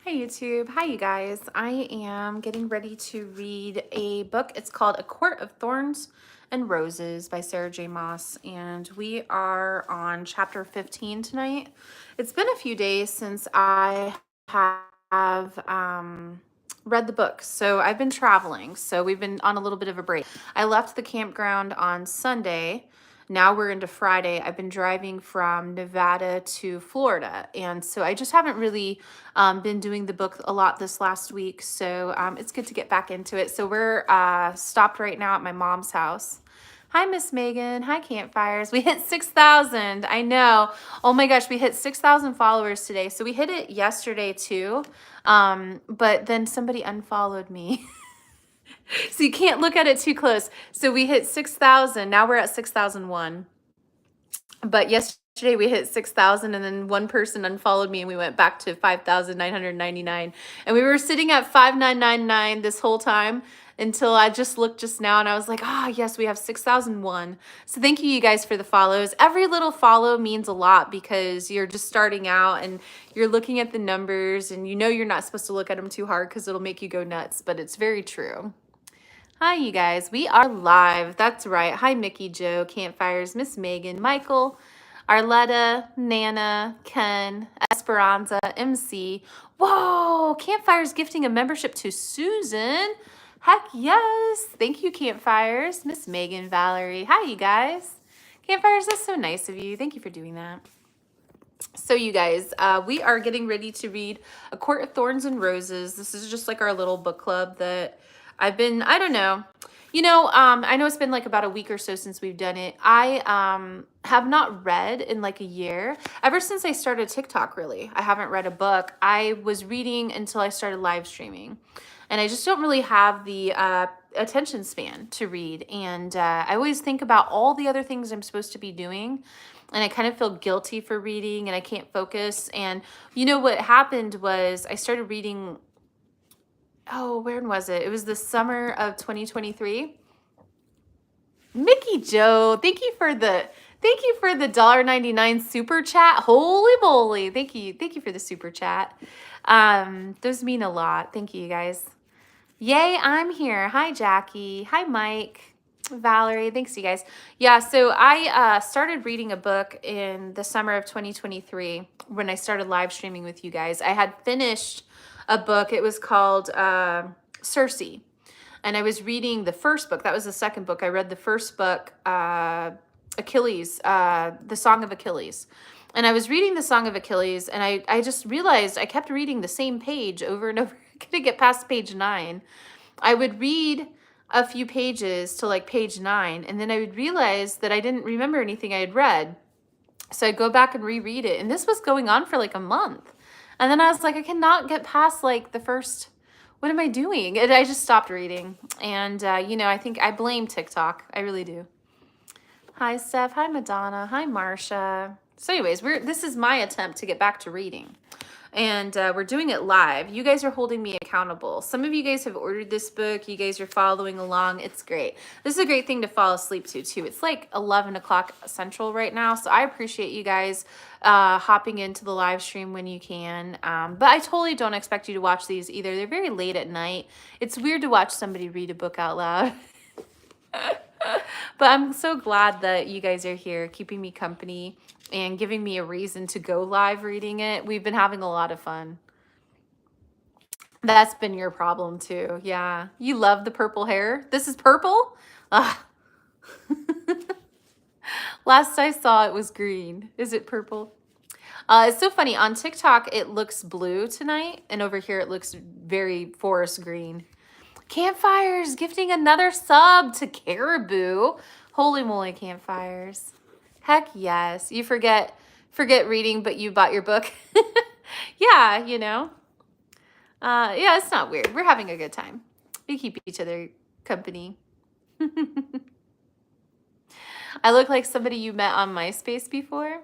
Hi YouTube. Hi you guys. I am getting ready to read a book. It's called A Court of Thorns and Roses by Sarah J. Maas, and we are on chapter 15 tonight. It's been a few days since I have read the book. So I've been traveling. So we've been on a little bit of a break. I left the campground on Sunday. Now we're into Friday. I've been driving from Nevada to Florida. And so I just haven't really been doing the book a lot this last week. So it's good to get back into it. So we're stopped right now at my mom's house. Hi, Miss Megan. Hi, Campfires. We hit 6,000. I know. Oh my gosh, we hit 6,000 followers today. So we hit it yesterday too. But then somebody unfollowed me. So you can't look at it too close. So we hit 6,000. Now we're at 6,001. But yesterday we hit 6,000 and then one person unfollowed me and we went back to 5,999. And we were sitting at 5,999 this whole time until I just looked just now and I was like, ah, yes, we have 6,001. So thank you guys for the follows. Every little follow means a lot because you're just starting out and you're looking at the numbers and you know you're not supposed to look at them too hard because it'll make you go nuts, but it's very true. Hi, you guys. We are live. That's right. Hi, Mickey, Joe, Campfires, Miss Megan, Michael, Arletta, Nana, Ken, Esperanza, MC. Whoa, Campfires gifting a membership to Susan. Heck yes. Thank you, Campfires. Miss Megan, Valerie. Hi, you guys. Campfires, that's so nice of you. Thank you for doing that. So you guys, we are getting ready to read A Court of Thorns and Roses. This is just like our little book club that I've been, I don't know. I know it's been like about a week or so since we've done it. I have not read in like a year. Ever since I started TikTok, really. I haven't read a book. I was reading until I started live streaming. And I just don't really have the attention span to read. And I always think about all the other things I'm supposed to be doing. And I kind of feel guilty for reading and I can't focus. And you know what happened was I started reading, oh, when was it? It was the summer of 2023. Mickey Joe, thank you for the $1.99 super chat. Holy moly. Thank you for the super chat. Those mean a lot. Thank you guys. Yay, I'm here. Hi, Jackie. Hi, Mike. Valerie, thanks you guys. Yeah, so I started reading a book in the summer of 2023 when I started live streaming with you guys. I had finished a book. It was called Circe. And I was reading the first book. That was the second book. I read the first book, Achilles, The Song of Achilles. And I was reading The Song of Achilles, and I just realized I kept reading the same page over and over. I couldn't get past page 9. I would read a few pages to like page 9, and then I would realize that I didn't remember anything I had read. So I'd go back and reread it. And this was going on for like a month. And then I was like, I cannot get past like the first, what am I doing? And I just stopped reading. And, I think I blame TikTok. I really do. Hi, Steph. Hi, Madonna. Hi, Marsha. So anyways, this is my attempt to get back to reading. And we're doing it live. You guys are holding me accountable. Some of you guys have ordered this book. You guys are following along. It's great. This is a great thing to fall asleep to, too. It's like 11 o'clock Central right now. So I appreciate you guys hopping into the live stream when you can. But I totally don't expect you to watch these either. They're very late at night. It's weird to watch somebody read a book out loud. But I'm so glad that you guys are here keeping me company and giving me a reason to go live reading it. We've been having a lot of fun. That's been your problem too. Yeah. You love the purple hair. This is purple? Ah. Last I saw it was green. Is it purple? It's so funny. On TikTok, it looks blue tonight. And over here, it looks very forest green. Campfires gifting another sub to Caribou. Holy moly, Campfires. Heck yes. You forget reading, but you bought your book. Yeah, yeah, it's not weird. We're having a good time. We keep each other company. I look like somebody you met on MySpace before.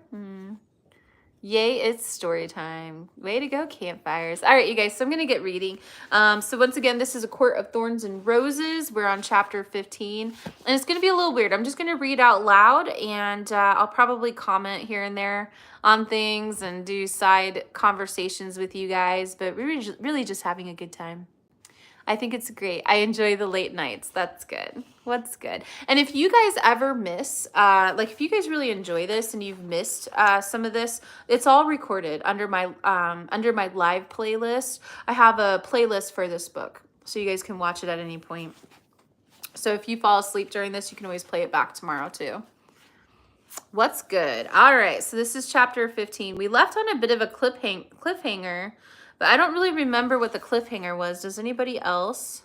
Yay, it's story time. Way to go, campfires. All right, you guys, so I'm going to get reading. So once again, this is A Court of Thorns and Roses. We're on chapter 15, and it's going to be a little weird. I'm just going to read out loud, and I'll probably comment here and there on things and do side conversations with you guys, but we're really just having a good time. I think it's great. I enjoy the late nights. That's good. What's good? And if you guys ever miss, like if you guys really enjoy this and you've missed some of this, it's all recorded under my live playlist. I have a playlist for this book, so you guys can watch it at any point. So if you fall asleep during this, you can always play it back tomorrow too. What's good? All right, so this is chapter 15. We left on a bit of a cliffhanger. But I don't really remember what the cliffhanger was. Does anybody else?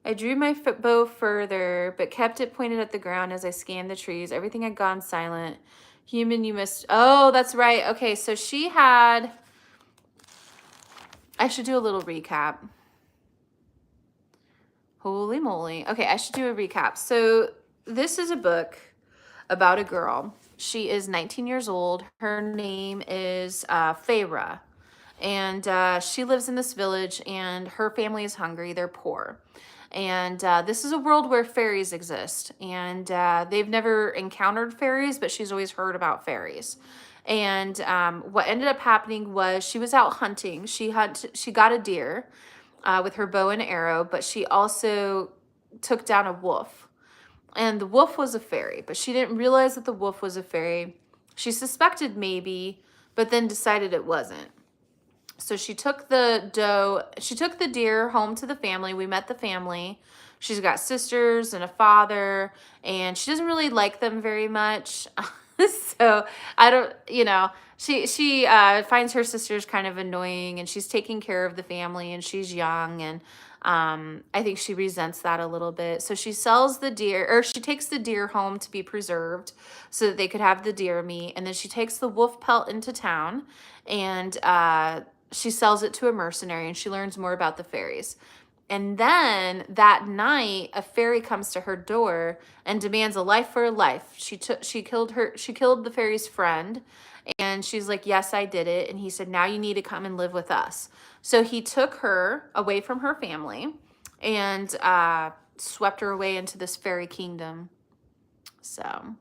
I drew my bow further, but kept it pointed at the ground as I scanned the trees. Everything had gone silent. Human, you missed. Oh, that's right. Okay, so she had... I should do a little recap. Holy moly. Okay, I should do a recap. So this is a book about a girl. She is 19 years old. Her name is Feyre. And she lives in this village, and her family is hungry. They're poor. And this is a world where fairies exist. And they've never encountered fairies, but she's always heard about fairies. And what ended up happening was she was out hunting. She got a deer with her bow and arrow, but she also took down a wolf. And the wolf was a fairy, but she didn't realize that the wolf was a fairy. She suspected maybe, but then decided it wasn't. So she took the deer home to the family. We met the family. She's got sisters and a father, and she doesn't really like them very much. So I don't, she finds her sisters kind of annoying, and she's taking care of the family, and she's young, and I think she resents that a little bit. So she sells the deer, or she takes the deer home to be preserved so that they could have the deer meat, and then she takes the wolf pelt into town, and she sells it to a mercenary, and she learns more about the fairies. And then that night, a fairy comes to her door and demands a life for a life. She killed the fairy's friend, and she's like, "Yes, I did it." And he said, "Now you need to come and live with us." So he took her away from her family and swept her away into this fairy kingdom. So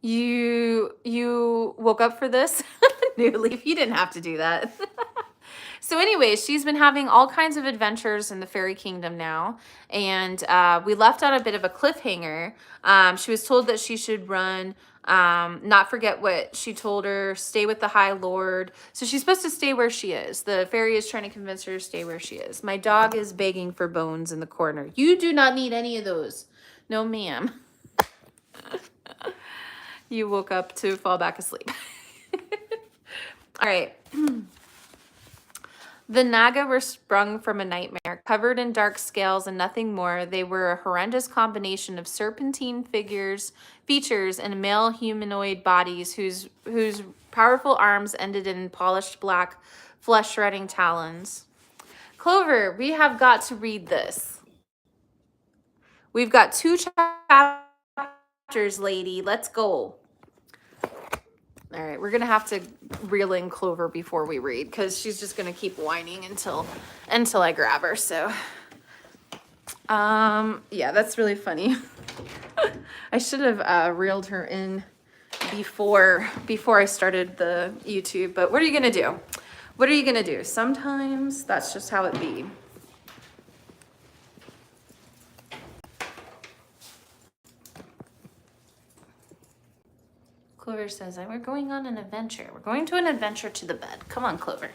you woke up for this? New Leaf, you didn't have to do that. So anyways, she's been having all kinds of adventures in the fairy kingdom now. And we left on a bit of a cliffhanger. She was told that she should run, not forget what she told her, stay with the High Lord. So she's supposed to stay where she is. The fairy is trying to convince her to stay where she is. My dog is begging for bones in the corner. You do not need any of those. No, ma'am. You woke up to fall back asleep. All right. The Naga were sprung from a nightmare, covered in dark scales and nothing more. They were a horrendous combination of serpentine features, and male humanoid bodies whose powerful arms ended in polished black, flesh-shredding talons. Clover, we have got to read this. We've got 2 chapters, lady. Let's go. All right, we're going to have to reel in Clover before we read, because she's just going to keep whining until I grab her. So, yeah, that's really funny. I should have reeled her in before I started the YouTube, but what are you going to do? What are you going to do? Sometimes that's just how it be. Clover says, we're going on an adventure. We're going to an adventure to the bed. Come on, Clover.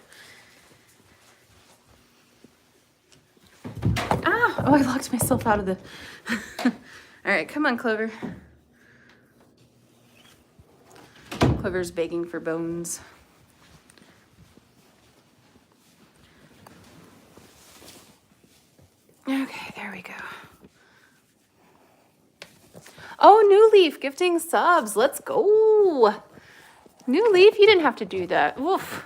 Ah! Oh, I locked myself out of the... All right, come on, Clover. Clover's begging for bones. Okay, there we go. Oh, New Leaf gifting subs. Let's go. New Leaf, you didn't have to do that. Oof.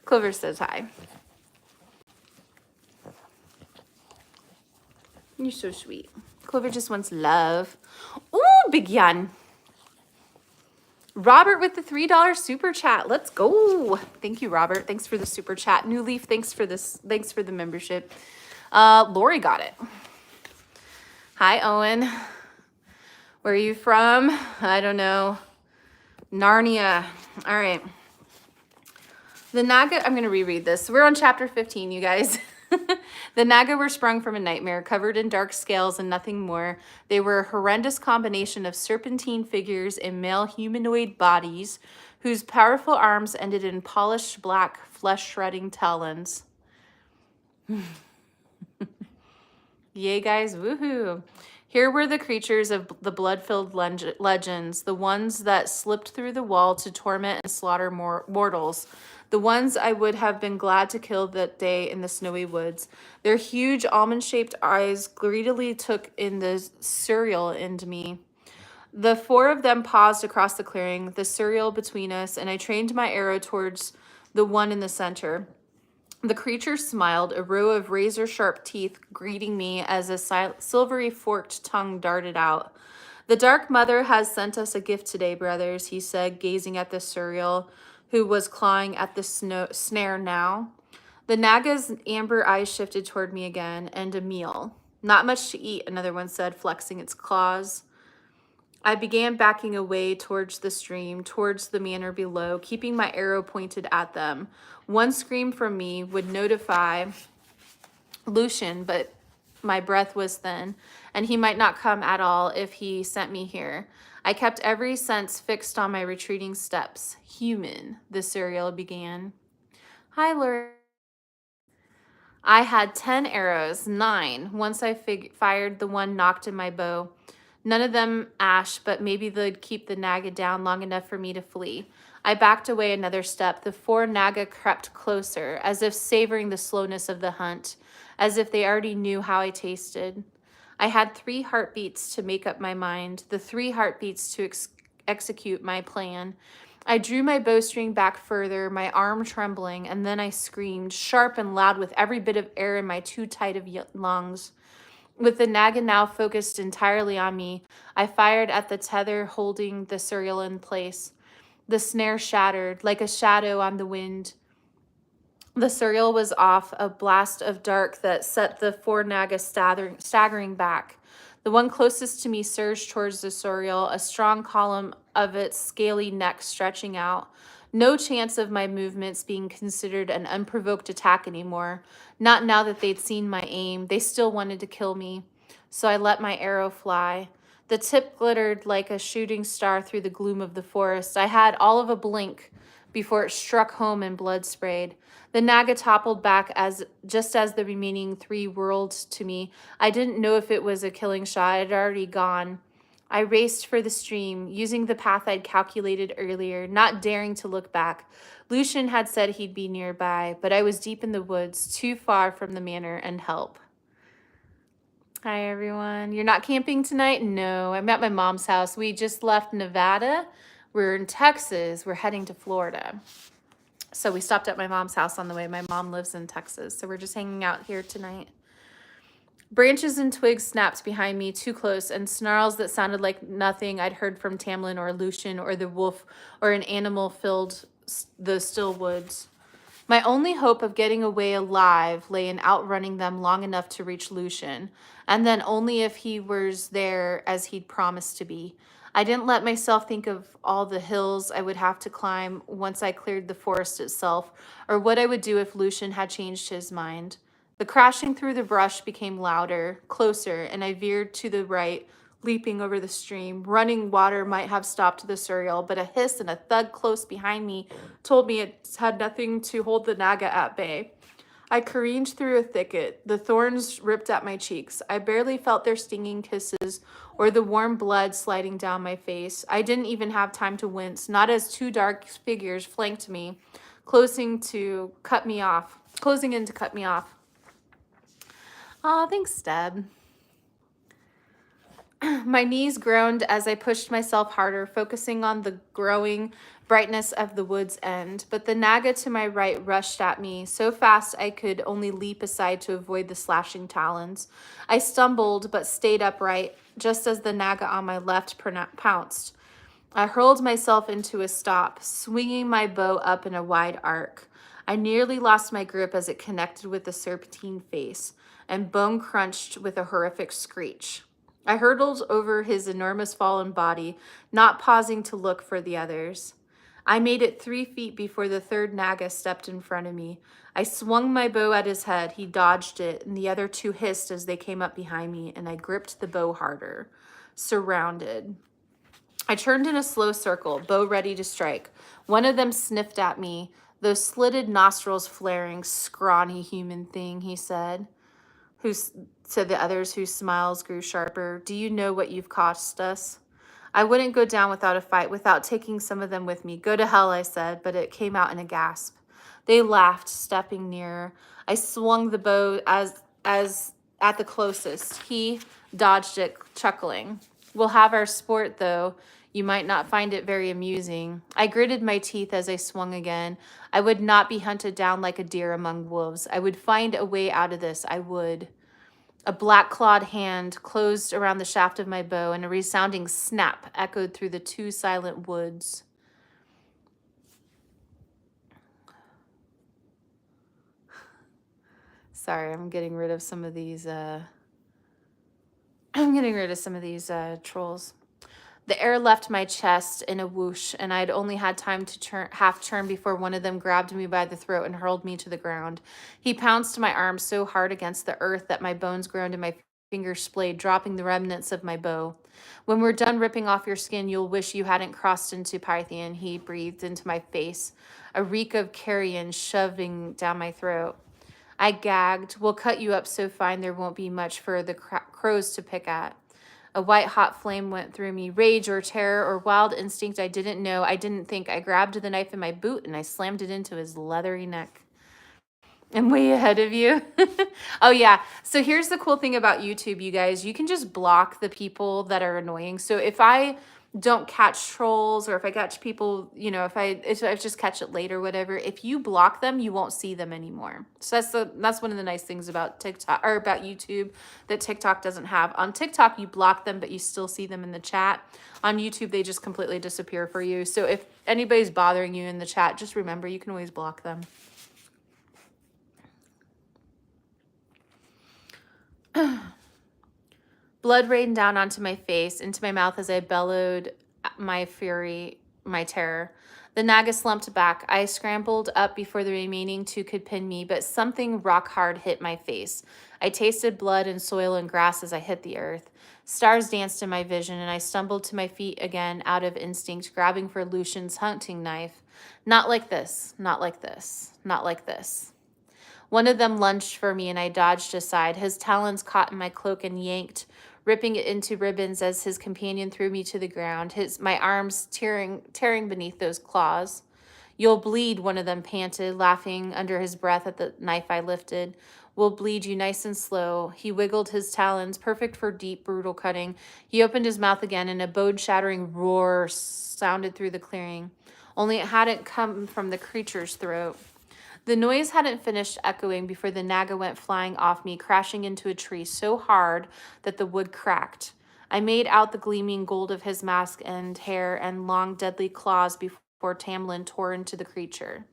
Clover says hi. You're so sweet. Clover just wants love. Ooh, big yawn. Robert with the $3 super chat. Let's go. Thank you, Robert. Thanks for the super chat. New Leaf, thanks for this. Thanks for the membership. Lori got it. Hi, Owen. Where are you from? I don't know. Narnia. All right. The Naga, I'm going to reread this. We're on chapter 15, you guys. The Naga were sprung from a nightmare, covered in dark scales and nothing more. They were a horrendous combination of serpentine figures in male humanoid bodies, whose powerful arms ended in polished black, flesh-shredding talons. Yay, guys. Woohoo. Here were the creatures of the blood-filled legends, the ones that slipped through the wall to torment and slaughter mortals, the ones I would have been glad to kill that day in the snowy woods. Their huge almond-shaped eyes greedily took in the surreal into me. The four of them paused across the clearing, the surreal between us, and I trained my arrow towards the one in the center. The creature smiled, a row of razor-sharp teeth greeting me as a silvery forked tongue darted out. The Dark Mother has sent us a gift today, brothers, he said, gazing at the surreal, who was clawing at the snare now. The Naga's amber eyes shifted toward me again, and a meal. Not much to eat, another one said, flexing its claws. I began backing away towards the stream, towards the manor below, keeping my arrow pointed at them. One scream from me would notify Lucian, but my breath was thin, and he might not come at all if he sent me here. I kept every sense fixed on my retreating steps. Human, the serial began. Hi, Lord. I had 10 arrows, 9, once I fired the one knocked in my bow. None of them ash, but maybe they'd keep the Naga down long enough for me to flee. I backed away another step. The four Naga crept closer, as if savoring the slowness of the hunt, as if they already knew how I tasted. I had 3 heartbeats to make up my mind, the 3 heartbeats to execute my plan. I drew my bowstring back further, my arm trembling, and then I screamed, sharp and loud with every bit of air in my too tight of lungs. With the Naga now focused entirely on me, I fired at the tether holding the surreal in place. The snare shattered, like a shadow on the wind. The surreal was off, a blast of dark that set the 4 Naga staggering back. The one closest to me surged towards the surreal, a strong column of its scaly neck stretching out. No chance of my movements being considered an unprovoked attack anymore. Not now that they'd seen my aim. They still wanted to kill me. So I let my arrow fly. The tip glittered like a shooting star through the gloom of the forest. I had all of a blink before it struck home and blood sprayed. The Naga toppled back just as the remaining 3 whirled to me. I didn't know if it was a killing shot. It had already gone. I raced for the stream, using the path I'd calculated earlier, not daring to look back. Lucian had said he'd be nearby, but I was deep in the woods, too far from the manor and help. Hi, everyone. You're not camping tonight? No, I'm at my mom's house. We just left Nevada. We're in Texas. We're heading to Florida. So we stopped at my mom's house on the way. My mom lives in Texas, so we're just hanging out here tonight. Branches and twigs snapped behind me too close, and snarls that sounded like nothing I'd heard from Tamlin or Lucian or the wolf or an animal filled the still woods. My only hope of getting away alive lay in outrunning them long enough to reach Lucian, and then only if he was there as he'd promised to be. I didn't let myself think of all the hills I would have to climb once I cleared the forest itself, or what I would do if Lucian had changed his mind. The crashing through the brush became louder, closer, and I veered to the right, leaping over the stream. Running water might have stopped the surreal, but a hiss and a thud close behind me told me it had nothing to hold the Naga at bay. I careened through a thicket. The thorns ripped at my cheeks. I barely felt their stinging kisses or the warm blood sliding down my face. I didn't even have time to wince, not as 2 dark figures flanked me, closing in to cut me off. Aw, thanks, Deb. My knees groaned as I pushed myself harder, focusing on the growing brightness of the wood's end. But the Naga to my right rushed at me so fast I could only leap aside to avoid the slashing talons. I stumbled but stayed upright, just as the Naga on my left pounced. I hurled myself into a stop, swinging my bow up in a wide arc. I nearly lost my grip as it connected with the serpentine face, and bone crunched with a horrific screech. I hurtled over his enormous fallen body, not pausing to look for the others. I made it 3 feet before the third Naga stepped in front of me. I swung my bow at his head. He dodged it, and the other two hissed as they came up behind me, and I gripped the bow harder. Surrounded. I turned in a slow circle, bow ready to strike. One of them sniffed at me, those slitted nostrils flaring. Scrawny human thing, he said. To the others whose smiles grew sharper. Do you know what you've cost us? I wouldn't go down without a fight, without taking some of them with me. Go to hell, I said, but it came out in a gasp. They laughed, stepping nearer. I swung the bow as at the closest. He dodged it, chuckling. We'll have our sport, though. You might not find it very amusing. I gritted my teeth as I swung again. I would not be hunted down like a deer among wolves. I would find a way out of this. I would. A black-clawed hand closed around the shaft of my bow, and a resounding snap echoed through the 2 silent woods. Sorry, I'm getting rid of some of these, trolls. The air left my chest in a whoosh, and I'd only had time to half turn before one of them grabbed me by the throat and hurled me to the ground. He pounced my arm so hard against the earth that my bones groaned and my fingers splayed, dropping the remnants of my bow. When we're done ripping off your skin, you'll wish you hadn't crossed into Pythian, he breathed into my face, a reek of carrion shoving down my throat. I gagged. We'll cut you up so fine there won't be much for the crows to pick at. A white-hot flame went through me. Rage or terror or wild instinct I didn't know. I didn't think. I grabbed the knife in my boot and I slammed it into his leathery neck. I'm way ahead of you. Oh, yeah. So here's the cool thing about YouTube, you guys. You can just block the people that are annoying. So if I don't catch trolls or if I catch people, you know, if I just catch it late or whatever, if you block them, you won't see them anymore. So that's one of the nice things about TikTok or about YouTube that TikTok doesn't have. On TikTok, you block them, but you still see them in the chat. On YouTube, they just completely disappear for you. So if anybody's bothering you in the chat, just remember you can always block them. Blood rained down onto my face, into my mouth as I bellowed my fury, my terror. The Naga slumped back. I scrambled up before the remaining 2 could pin me, but something rock-hard hit my face. I tasted blood and soil and grass as I hit the earth. Stars danced in my vision, and I stumbled to my feet again out of instinct, grabbing for Lucian's hunting knife. Not like this, not like this, not like this. One of them lunged for me, and I dodged aside. His talons caught in my cloak and yanked, ripping it into ribbons as his companion threw me to the ground, my arms tearing beneath those claws. You'll bleed, one of them panted, laughing under his breath at the knife I lifted. We'll bleed you nice and slow. He wiggled his talons, perfect for deep, brutal cutting. He opened his mouth again, and a bone-shattering roar sounded through the clearing. Only it hadn't come from the creature's throat. The noise hadn't finished echoing before the Naga went flying off me, crashing into a tree so hard that the wood cracked. I made out the gleaming gold of his mask and hair and long, deadly claws before Tamlin tore into the creature.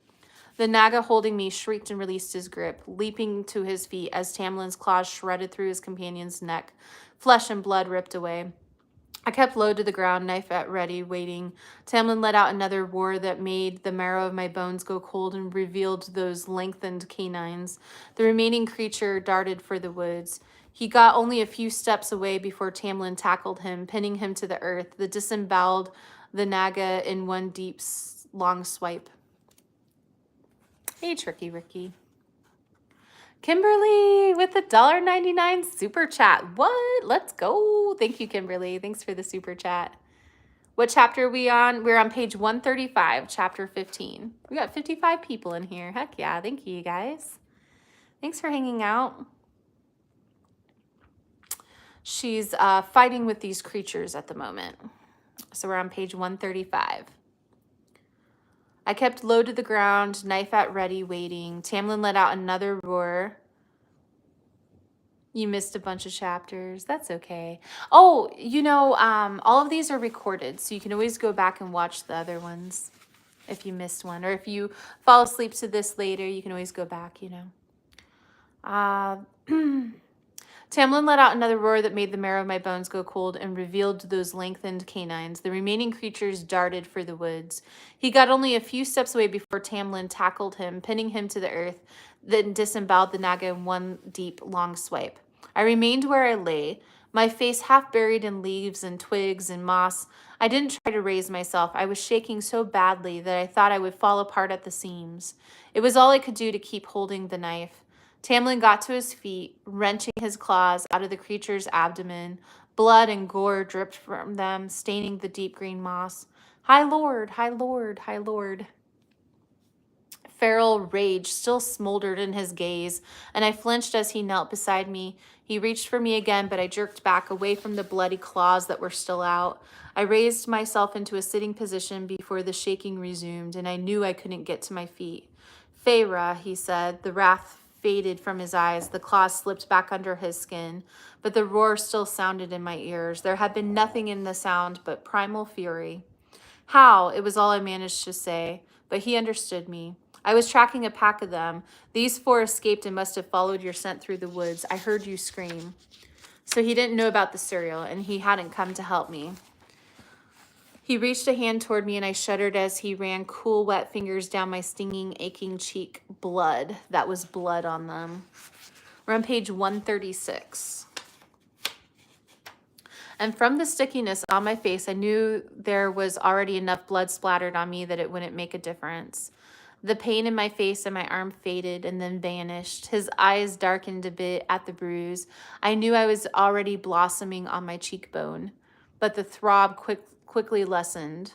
The Naga holding me shrieked and released his grip, leaping to his feet as Tamlin's claws shredded through his companion's neck. Flesh and blood ripped away. I kept low to the ground, knife at ready, waiting. Tamlin let out another roar that made the marrow of my bones go cold and revealed those lengthened canines. The remaining creature darted for the woods. He got only a few steps away before Tamlin tackled him, pinning him to the earth. The disemboweled the Naga in one deep, long swipe. Hey, Tricky Ricky. Kimberly with the $1.99 super chat. What? Let's go. Thank you, Kimberly. Thanks for the super chat. What chapter are we on? We're on page 135, chapter 15. We got 55 people in here. Heck yeah. Thank you, guys. Thanks for hanging out. She's fighting with these creatures at the moment. So we're on page 135. I kept low to the ground, knife at ready, waiting. Tamlin let out another roar. You missed a bunch of chapters. That's okay. Oh, you know, all of these are recorded, so you can always go back and watch the other ones if you missed one. Or if you fall asleep to this later, you can always go back, you know. Tamlin let out another roar that made the marrow of my bones go cold and revealed those lengthened canines. The remaining creatures darted for the woods. He got only a few steps away before Tamlin tackled him, pinning him to the earth, then disemboweled the Naga in one deep, long swipe. I remained where I lay, my face half buried in leaves and twigs and moss. I didn't try to raise myself. I was shaking so badly that I thought I would fall apart at the seams. It was all I could do to keep holding the knife. Tamlin got to his feet, wrenching his claws out of the creature's abdomen. Blood and gore dripped from them, staining the deep green moss. High Lord, High Lord, High Lord. Feral rage still smoldered in his gaze, and I flinched as he knelt beside me. He reached for me again, but I jerked back away from the bloody claws that were still out. I raised myself into a sitting position before the shaking resumed, and I knew I couldn't get to my feet. Feyre, he said, the wrath faded from his eyes. The claws slipped back under his skin, but the roar still sounded in my ears. There had been nothing in the sound but primal fury. How? It was all I managed to say, but he understood me. I was tracking a pack of them. These 4 escaped and must have followed your scent through the woods. I heard you scream. So he didn't know about the cereal, and he hadn't come to help me. He reached a hand toward me, and I shuddered as he ran cool, wet fingers down my stinging, aching cheek. Blood. That was blood on them. We're on page 136. And from the stickiness on my face, I knew there was already enough blood splattered on me that it wouldn't make a difference. The pain in my face and my arm faded and then vanished. His eyes darkened a bit at the bruise. I knew I was already blossoming on my cheekbone, but the throb quickly lessened.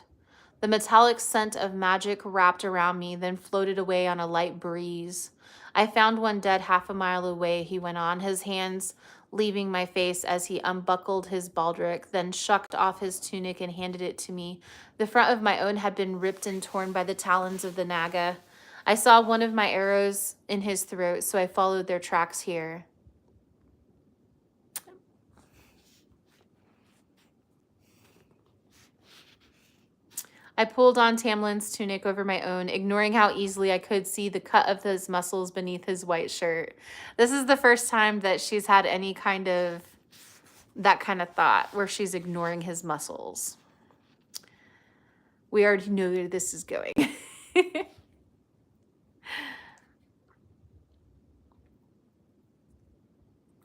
The metallic scent of magic wrapped around me, then floated away on a light breeze. I found one dead half a mile away, he went on, his hands leaving my face as he unbuckled his baldric, then shucked off his tunic and handed it to me. The front of my own had been ripped and torn by the talons of the Naga. I saw one of my arrows in his throat, so I followed their tracks here. I pulled on Tamlin's tunic over my own, ignoring how easily I could see the cut of his muscles beneath his white shirt. This is the first time that she's had any kind of that kind of thought where she's ignoring his muscles. We already know where this is going.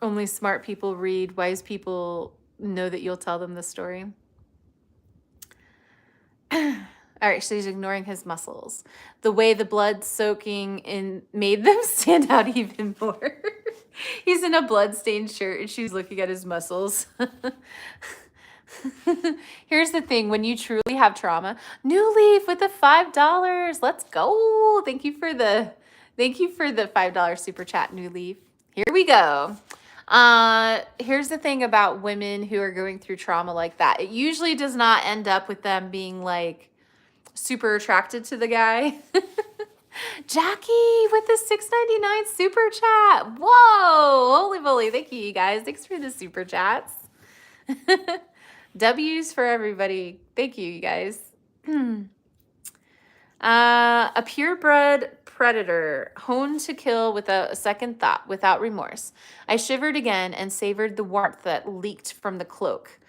Only smart people read. Wise people know that you'll tell them the story. All right, so he's ignoring his muscles. The way the blood soaking in made them stand out even more. He's in a blood-stained shirt and she's looking at his muscles. Here's the thing, when you truly have trauma, New Leaf with the $5. Let's go. Thank you for the $5 super chat, New Leaf. Here we go. Here's the thing about women who are going through trauma like that. It usually does not end up with them being like super attracted to the guy. Jackie with the $6.99 super chat. Whoa, holy moly. Thank you, you guys. Thanks for the super chats. W's for everybody. Thank you, you guys. A purebred predator, honed to kill without a second thought, without remorse. I shivered again and savored the warmth that leaked from the cloak.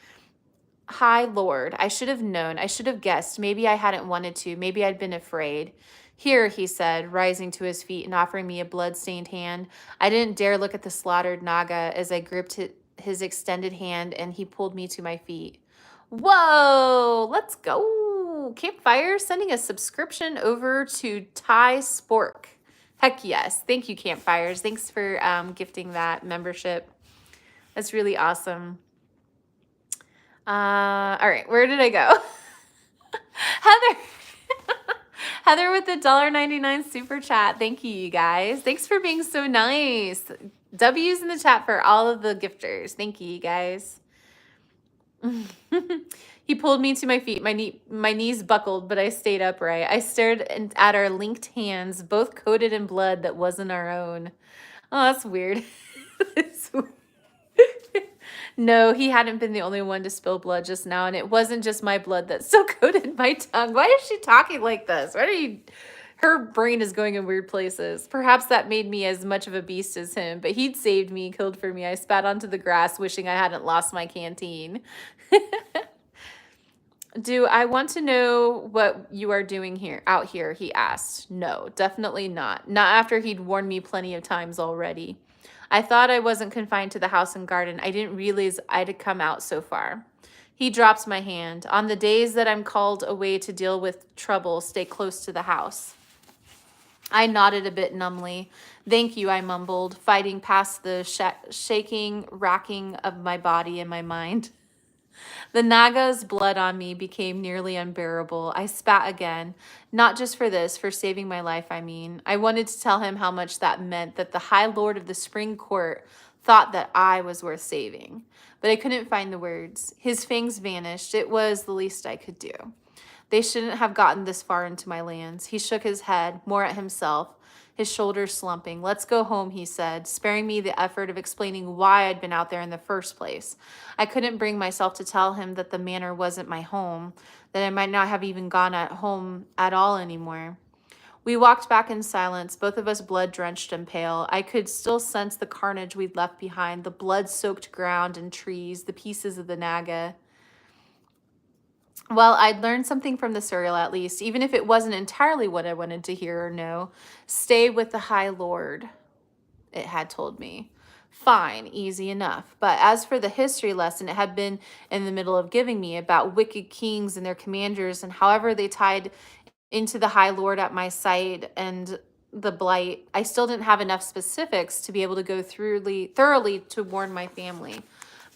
High Lord, I should have known. I should have guessed. Maybe I hadn't wanted to. Maybe I'd been afraid. Here, he said, rising to his feet and offering me a blood-stained hand. I didn't dare look at the slaughtered Naga as I gripped his extended hand, and he pulled me to my feet. Whoa, let's go. Campfire sending a subscription over to Ty Spork. Heck yes. Thank you, Campfires. Thanks for gifting that membership. That's really awesome. All right, where did I go? Heather. Heather with the $1.99 super chat. Thank you, you guys. Thanks for being so nice. W's in the chat for all of the gifters. Thank you, guys. He pulled me to my feet. My knees buckled, but I stayed upright. I stared at our linked hands, both coated in blood that wasn't our own. Oh, that's weird. No, he hadn't been the only one to spill blood just now, and it wasn't just my blood that still coated my tongue. Why is she talking like this? Why are you... Her brain is going in weird places. Perhaps that made me as much of a beast as him, but he'd saved me, killed for me. I spat onto the grass, wishing I hadn't lost my canteen. Do I want to know what you are doing out here? He asked. No, definitely not. Not after he'd warned me plenty of times already. I thought I wasn't confined to the house and garden. I didn't realize I'd come out so far. He dropped my hand. On the days that I'm called away to deal with trouble, stay close to the house. I nodded a bit numbly. Thank you, I mumbled, fighting past the shaking, racking of my body and my mind. The Naga's blood on me became nearly unbearable. I spat again. Not just for this, for saving my life, I mean. I wanted to tell him how much that meant, that the High Lord of the Spring Court thought that I was worth saving. But I couldn't find the words. His fangs vanished. It was the least I could do. They shouldn't have gotten this far into my lands. He shook his head, more at himself, his shoulders slumping. Let's go home, he said, sparing me the effort of explaining why I'd been out there in the first place. I couldn't bring myself to tell him that the manor wasn't my home, that I might not have even gone at home at all anymore. We walked back in silence, both of us blood-drenched and pale. I could still sense the carnage we'd left behind, the blood-soaked ground and trees, the pieces of the Naga. Well, I'd learned something from the serial at least, even if it wasn't entirely what I wanted to hear or know. Stay with the High Lord, it had told me. Fine, easy enough. But as for the history lesson it had been in the middle of giving me about wicked kings and their commanders and however they tied into the High Lord at my side and the blight, I still didn't have enough specifics to be able to go thoroughly to warn my family.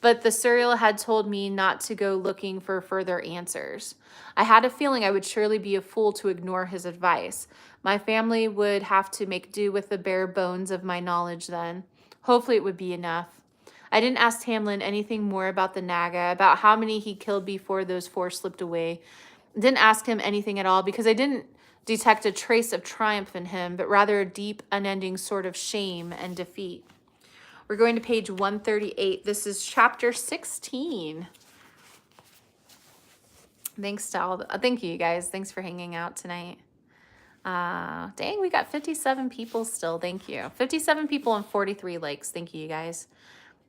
But the serial had told me not to go looking for further answers. I had a feeling I would surely be a fool to ignore his advice. My family would have to make do with the bare bones of my knowledge then. Hopefully it would be enough. I didn't ask Tamlin anything more about the Naga, about how many he killed before those four slipped away. Didn't ask him anything at all because I didn't detect a trace of triumph in him, but rather a deep, unending sort of shame and defeat. We're going to page 138. This is chapter 16. Thanks to all thank you guys. Thanks for hanging out tonight. Dang, we got 57 people still. Thank you. 57 people and 43 likes. Thank you guys.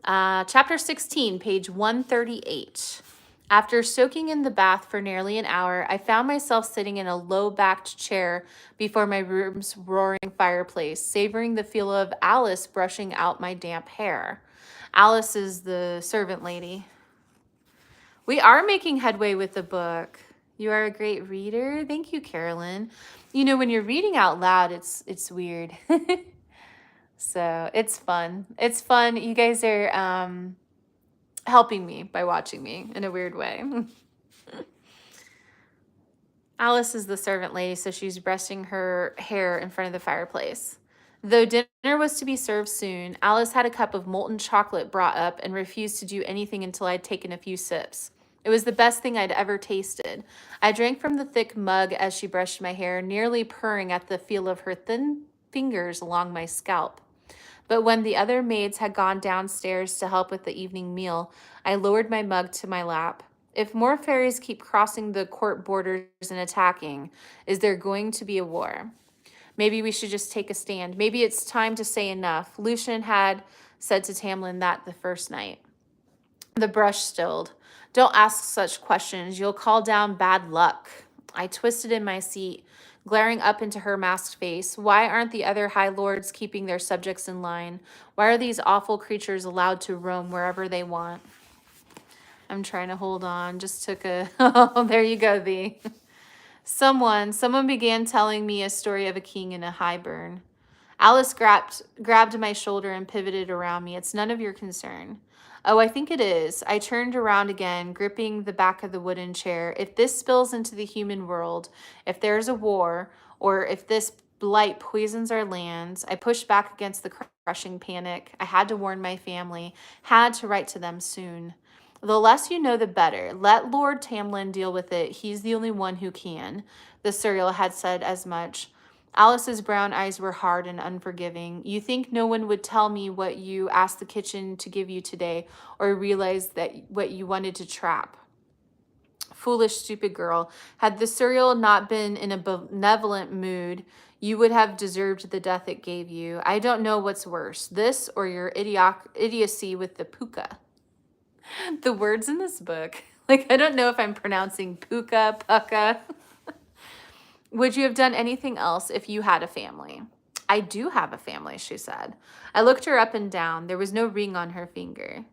Chapter 16, page 138. After soaking in the bath for nearly an hour, I found myself sitting in a low-backed chair before my room's roaring fireplace, savoring the feel of Alice brushing out my damp hair. Alice is the servant lady. We are making headway with the book. You are a great reader. Thank you, Carolyn. You know, when you're reading out loud, it's weird. So it's fun. It's fun. You guys are helping me by watching me in a weird way. Alice is the servant lady, so she's brushing her hair in front of the fireplace. Though dinner was to be served soon, Alice had a cup of molten chocolate brought up and refused to do anything until I'd taken a few sips. It was the best thing I'd ever tasted. I drank from the thick mug as she brushed my hair, nearly purring at the feel of her thin fingers along my scalp. But when the other maids had gone downstairs to help with the evening meal, I lowered my mug to my lap. If more fairies keep crossing the court borders and attacking, is there going to be a war? Maybe we should just take a stand. Maybe it's time to say enough. Lucian had said to Tamlin that the first night. The brush stilled. Don't ask such questions. You'll call down bad luck. I twisted in my seat, glaring up into her masked face. Why aren't the other High Lords keeping their subjects in line? Why are these awful creatures allowed to roam wherever they want? I'm trying to hold on. Just took a... Oh, there you go, Thee. Someone began telling me a story of a king in a high burn. Alice grabbed my shoulder and pivoted around me. It's none of your concern. Oh, I think it is. I turned around again, gripping the back of the wooden chair. If this spills into the human world, if there's a war, or if this blight poisons our lands. I pushed back against the crushing panic. I had to warn my family, had to write to them soon. The less you know, the better. Let Lord Tamlin deal with it. He's the only one who can. The Serial had said as much. Alice's brown eyes were hard and unforgiving. You think no one would tell me what you asked the kitchen to give you today, or realize that what you wanted to trap? Foolish, stupid girl. Had the Serial not been in a benevolent mood, you would have deserved the death it gave you. I don't know what's worse, this or your idiocy with the puka. The words in this book, like, I don't know if I'm pronouncing puka, pucka. Would you have done anything else if you had a family? I do have a family, she said. I looked her up and down. There was no ring on her finger.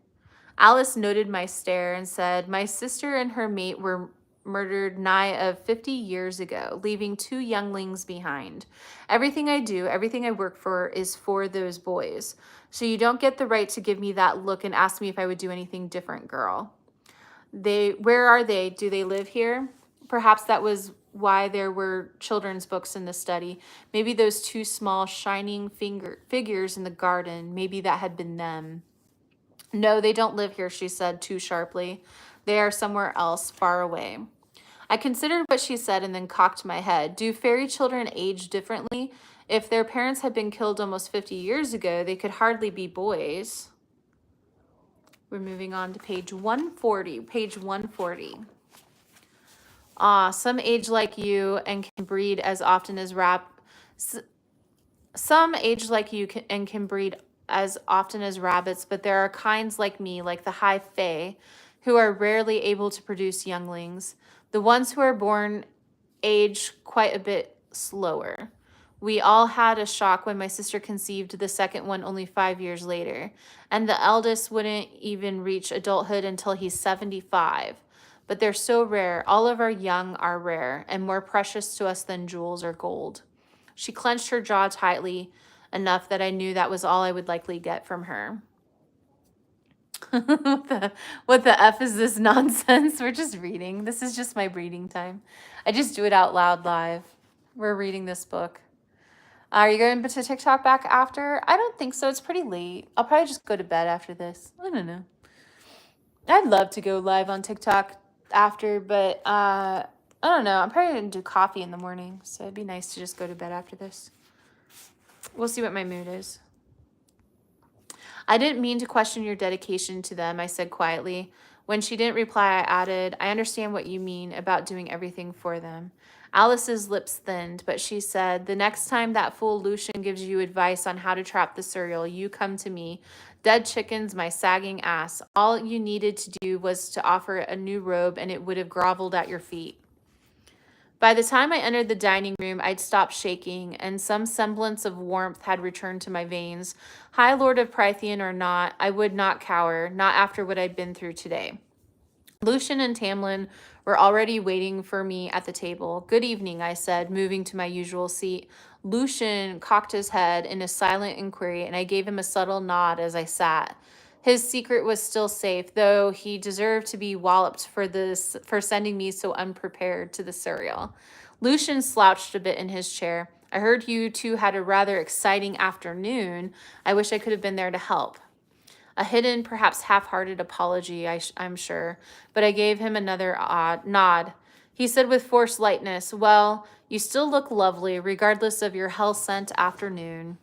Alice noted my stare and said, my sister and her mate were murdered nigh of 50 years ago, leaving 2 younglings behind. Everything I do, everything I work for is for those boys. So you don't get the right to give me that look and ask me if I would do anything different, girl. Where are they? Do they live here? Perhaps that was why there were children's books in the study. Maybe those 2 small shining figures in the garden, maybe that had been them. No, they don't live here, she said too sharply. They are somewhere else, far away. I considered what she said and then cocked my head. Do fairy children age differently? If their parents had been killed almost 50 years ago, they could hardly be boys. We're moving on to page 140. Page 140. Some age like you and can breed as often as Some age like you and can breed as often as rabbits, but there are kinds like me, like the high fae, who are rarely able to produce younglings. The ones who are born age quite a bit slower. We all had a shock when my sister conceived the second one only 5 years later, and the eldest wouldn't even reach adulthood until he's 75. But they're so rare. All of our young are rare and more precious to us than jewels or gold. She clenched her jaw tightly enough that I knew that was all I would likely get from her. What the F is this nonsense? We're just reading. This is just my reading time. I just do it out loud live. We're reading this book. Are you going to TikTok back after? I don't think so. It's pretty late. I'll probably just go to bed after this. I don't know. I'd love to go live on TikTok after, but I don't know. I'm probably going to do coffee in the morning, so it'd be nice to just go to bed after this. We'll see what my mood is. I didn't mean to question your dedication to them, I said quietly. When she didn't reply, I added, I understand what you mean about doing everything for them. Alice's lips thinned, but she said, the next time that fool Lucian gives you advice on how to trap the Serial, you come to me. Dead chickens, my sagging ass. All you needed to do was to offer it a new robe, and it would have groveled at your feet. By the time I entered the dining room, I'd stopped shaking, and some semblance of warmth had returned to my veins. High Lord of Prythian or not, I would not cower, not after what I'd been through today. Lucian and Tamlin were already waiting for me at the table. Good evening, I said, moving to my usual seat. Lucian cocked his head in a silent inquiry, and I gave him a subtle nod as I sat. His secret was still safe, though he deserved to be walloped for sending me so unprepared to the Serial. Lucian slouched a bit in his chair. I heard you two had a rather exciting afternoon. I wish I could have been there to help. A hidden, perhaps half-hearted apology, I'm sure, but I gave him another odd nod. He said with forced lightness, well, you still look lovely, regardless of your hell-sent afternoon.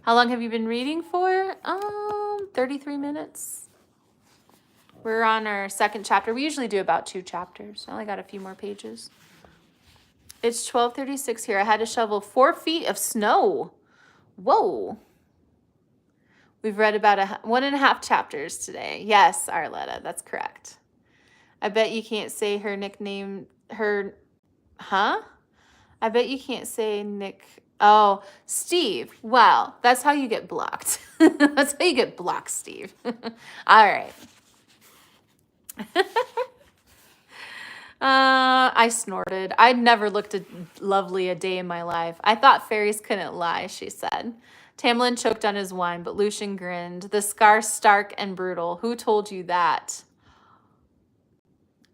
How long have you been reading for? 33 minutes. We're on our second chapter. We usually do about 2 chapters. I only got a few more pages. It's 12:36 here. I had to shovel 4 feet of snow. Whoa. We've read about 1.5 chapters today. Yes, Arletta, that's correct. I bet you can't say her nickname, I bet you can't say Nick. Oh, Steve. Well, that's how you get blocked. That's how you get blocked, Steve. All right. I snorted. I'd never looked lovely a day in my life. I thought fairies couldn't lie, she said. Tamlin choked on his wine, but Lucian grinned. The scar stark and brutal. Who told you that?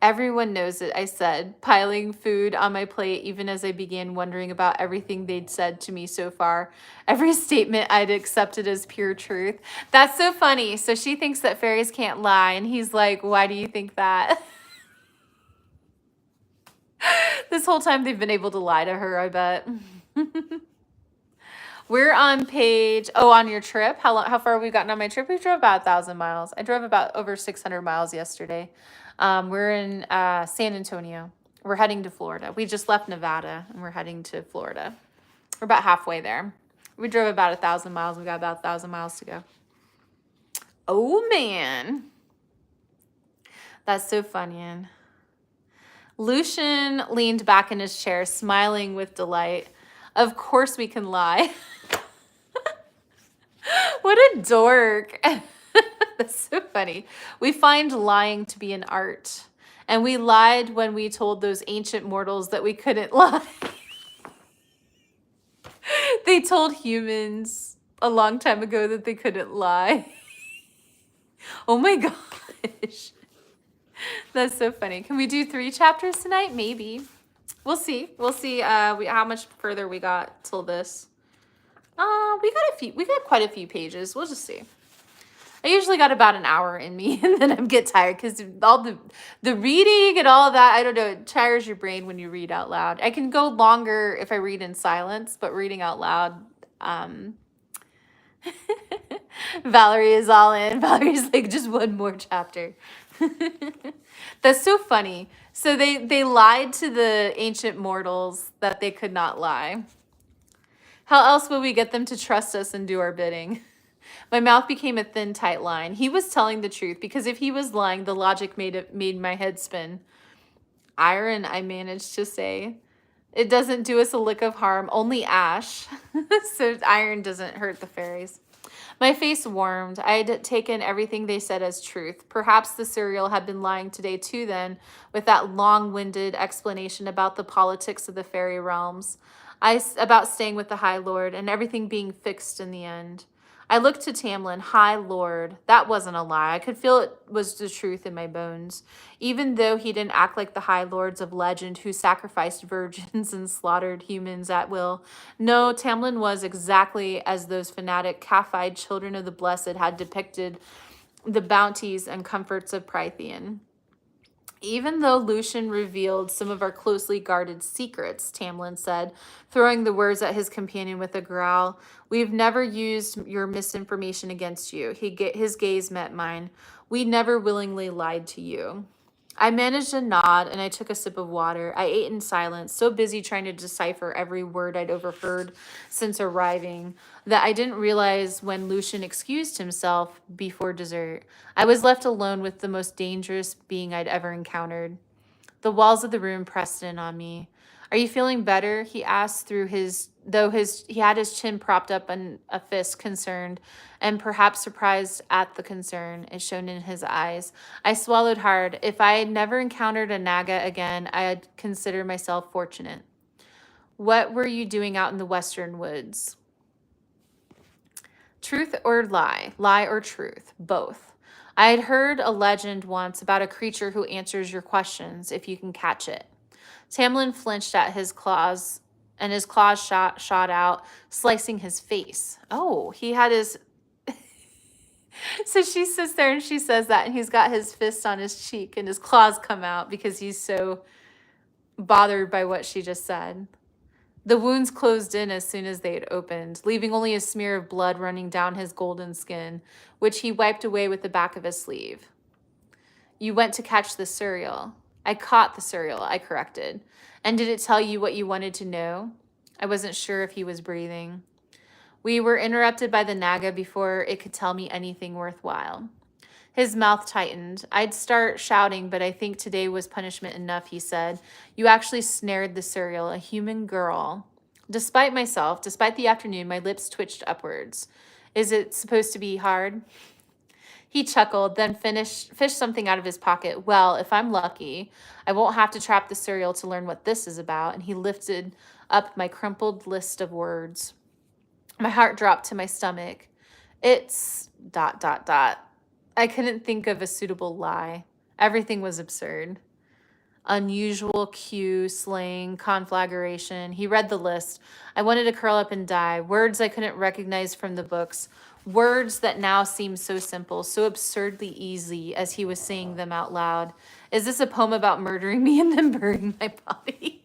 Everyone knows it, I said, piling food on my plate even as I began wondering about everything they'd said to me so far. Every statement I'd accepted as pure truth. That's so funny. So she thinks that fairies can't lie, and he's like, why do you think that? This whole time they've been able to lie to her, I bet. We're on page, on your trip. How far have we gotten on my trip? We drove about 1,000 miles. I drove about over 600 miles yesterday. We're in San Antonio. We're heading to Florida. We just left Nevada and we're heading to Florida. We're about halfway there. We drove about 1,000 miles. We got about 1,000 miles to go. Oh, man. That's so funny. Lucian leaned back in his chair, smiling with delight. Of course we can lie. What a dork. That's so funny. We find lying to be an art. And we lied when we told those ancient mortals that we couldn't lie. They told humans a long time ago that they couldn't lie. Oh my gosh. That's so funny. Can we do 3 chapters tonight? Maybe. We'll see. We'll see how much further we got till this. We got quite a few pages. We'll just see. I usually got about an hour in me and then I get tired because all the reading and all that, I don't know, it tires your brain when you read out loud. I can go longer if I read in silence, but reading out loud, Valerie is all in. Valerie's like, just one more chapter. That's so funny. So they lied to the ancient mortals that they could not lie. How else will we get them to trust us and do our bidding? My mouth became a thin, tight line. He was telling the truth because if he was lying, the logic made my head spin. Iron, I managed to say. It doesn't do us a lick of harm, only ash. So iron doesn't hurt the fairies. My face warmed. I had taken everything they said as truth. Perhaps the cereal had been lying today too then, with that long-winded explanation about the politics of the fairy realms. About staying with the High Lord and everything being fixed in the end. I looked to Tamlin. High Lord. That wasn't a lie. I could feel it was the truth in my bones. Even though he didn't act like the High Lords of legend who sacrificed virgins and slaughtered humans at will. No, Tamlin was exactly as those fanatic, calf-eyed children of the Blessed had depicted the bounties and comforts of Prythian. Even though Lucian revealed some of our closely guarded secrets, Tamlin said, throwing the words at his companion with a growl, we've never used your misinformation against you. His gaze met mine. We never willingly lied to you. I managed a nod and I took a sip of water. I ate in silence, so busy trying to decipher every word I'd overheard since arriving that I didn't realize when Lucian excused himself before dessert. I was left alone with the most dangerous being I'd ever encountered. The walls of the room pressed in on me. Are you feeling better? He asked he had his chin propped up in a fist, concerned, and perhaps surprised at the concern it shone in his eyes. I swallowed hard. If I had never encountered a Naga again, I'd consider myself fortunate. What were you doing out in the western woods? Truth or lie? Lie or truth? Both. I had heard a legend once about a creature who answers your questions if you can catch it. Tamlin flinched at his claws, and his claws shot out, slicing his face. Oh, he had his... So she sits there and she says that, and he's got his fist on his cheek, and his claws come out because he's so bothered by what she just said. The wounds closed in as soon as they had opened, leaving only a smear of blood running down his golden skin, which he wiped away with the back of his sleeve. You went to catch the cereal. I caught the cereal, I corrected. And did it tell you what you wanted to know? I wasn't sure if he was breathing. We were interrupted by the Naga before it could tell me anything worthwhile. His mouth tightened. I'd start shouting, but I think today was punishment enough, he said. You actually snared the cereal, a human girl. Despite myself, despite the afternoon, my lips twitched upwards. Is it supposed to be hard? He chuckled, then fished something out of his pocket. Well, if I'm lucky, I won't have to trap the cereal to learn what this is about. And he lifted up my crumpled list of words. My heart dropped to my stomach. It's ... I couldn't think of a suitable lie. Everything was absurd. unusual cue, slang, conflagration. He read the list. I wanted to curl up and die. Words I couldn't recognize from the books. Words that now seem so simple, so absurdly easy as he was saying them out loud. Is this a poem about murdering me and then burying my body?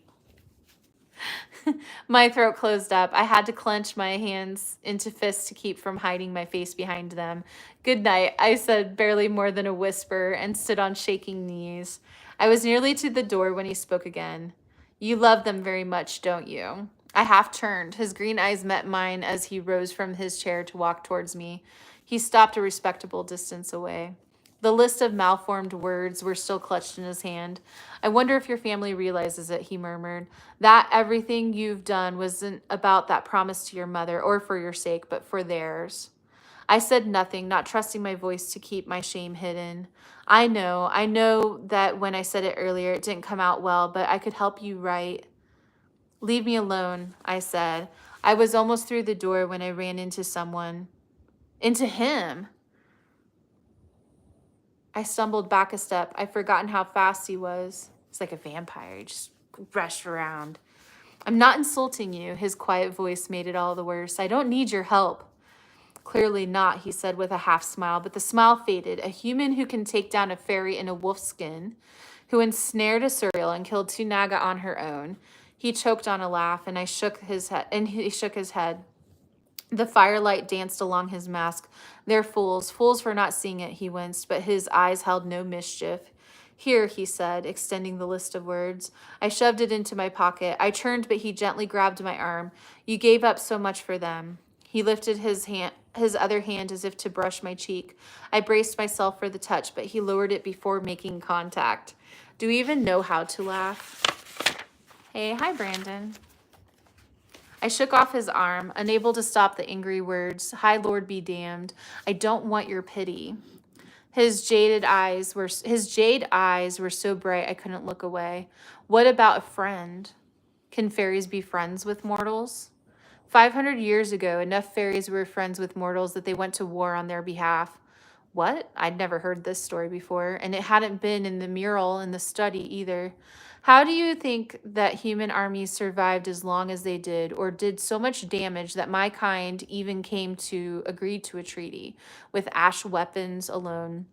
My throat closed up. I had to clench my hands into fists to keep from hiding my face behind them. Good night, I said, barely more than a whisper, and stood on shaking knees. I was nearly to the door when he spoke again. You love them very much, don't you? I half turned. His green eyes met mine as he rose from his chair to walk towards me. He stopped a respectable distance away. The list of malformed words were still clutched in his hand. I wonder if your family realizes it, he murmured. That everything you've done wasn't about that promise to your mother or for your sake, but for theirs. I said nothing, not trusting my voice to keep my shame hidden. I know that when I said it earlier, it didn't come out well, but I could help you right. Leave me alone, I said. I was almost through the door when I ran into someone. Into him. I stumbled back a step. I'd forgotten how fast he was. He's like a vampire. He just rushed around. I'm not insulting you. His quiet voice made it all the worse. I don't need your help. Clearly not, he said with a half smile, but the smile faded. A human who can take down a fairy in a wolf skin, who ensnared a Suriel and killed 2 Naga on her own. He choked on a laugh, and he shook his head. The firelight danced along his mask. They're fools for not seeing it, he winced, but his eyes held no mischief. Here, he said, extending the list of words. I shoved it into my pocket. I turned, but he gently grabbed my arm. You gave up so much for them. He lifted his other hand as if to brush my cheek. I braced myself for the touch, but he lowered it before making contact. Do we even know how to laugh? Hey, hi, Brandon. I shook off his arm, unable to stop the angry words. High Lord be damned. I don't want your pity. His jade eyes were so bright I couldn't look away. What about a friend? Can fairies be friends with mortals? 500 years ago, enough fairies were friends with mortals that they went to war on their behalf. What? I'd never heard this story before, and it hadn't been in the mural in the study either. How do you think that human armies survived as long as they did, or did so much damage that my kind even came to agree to a treaty with ash weapons alone?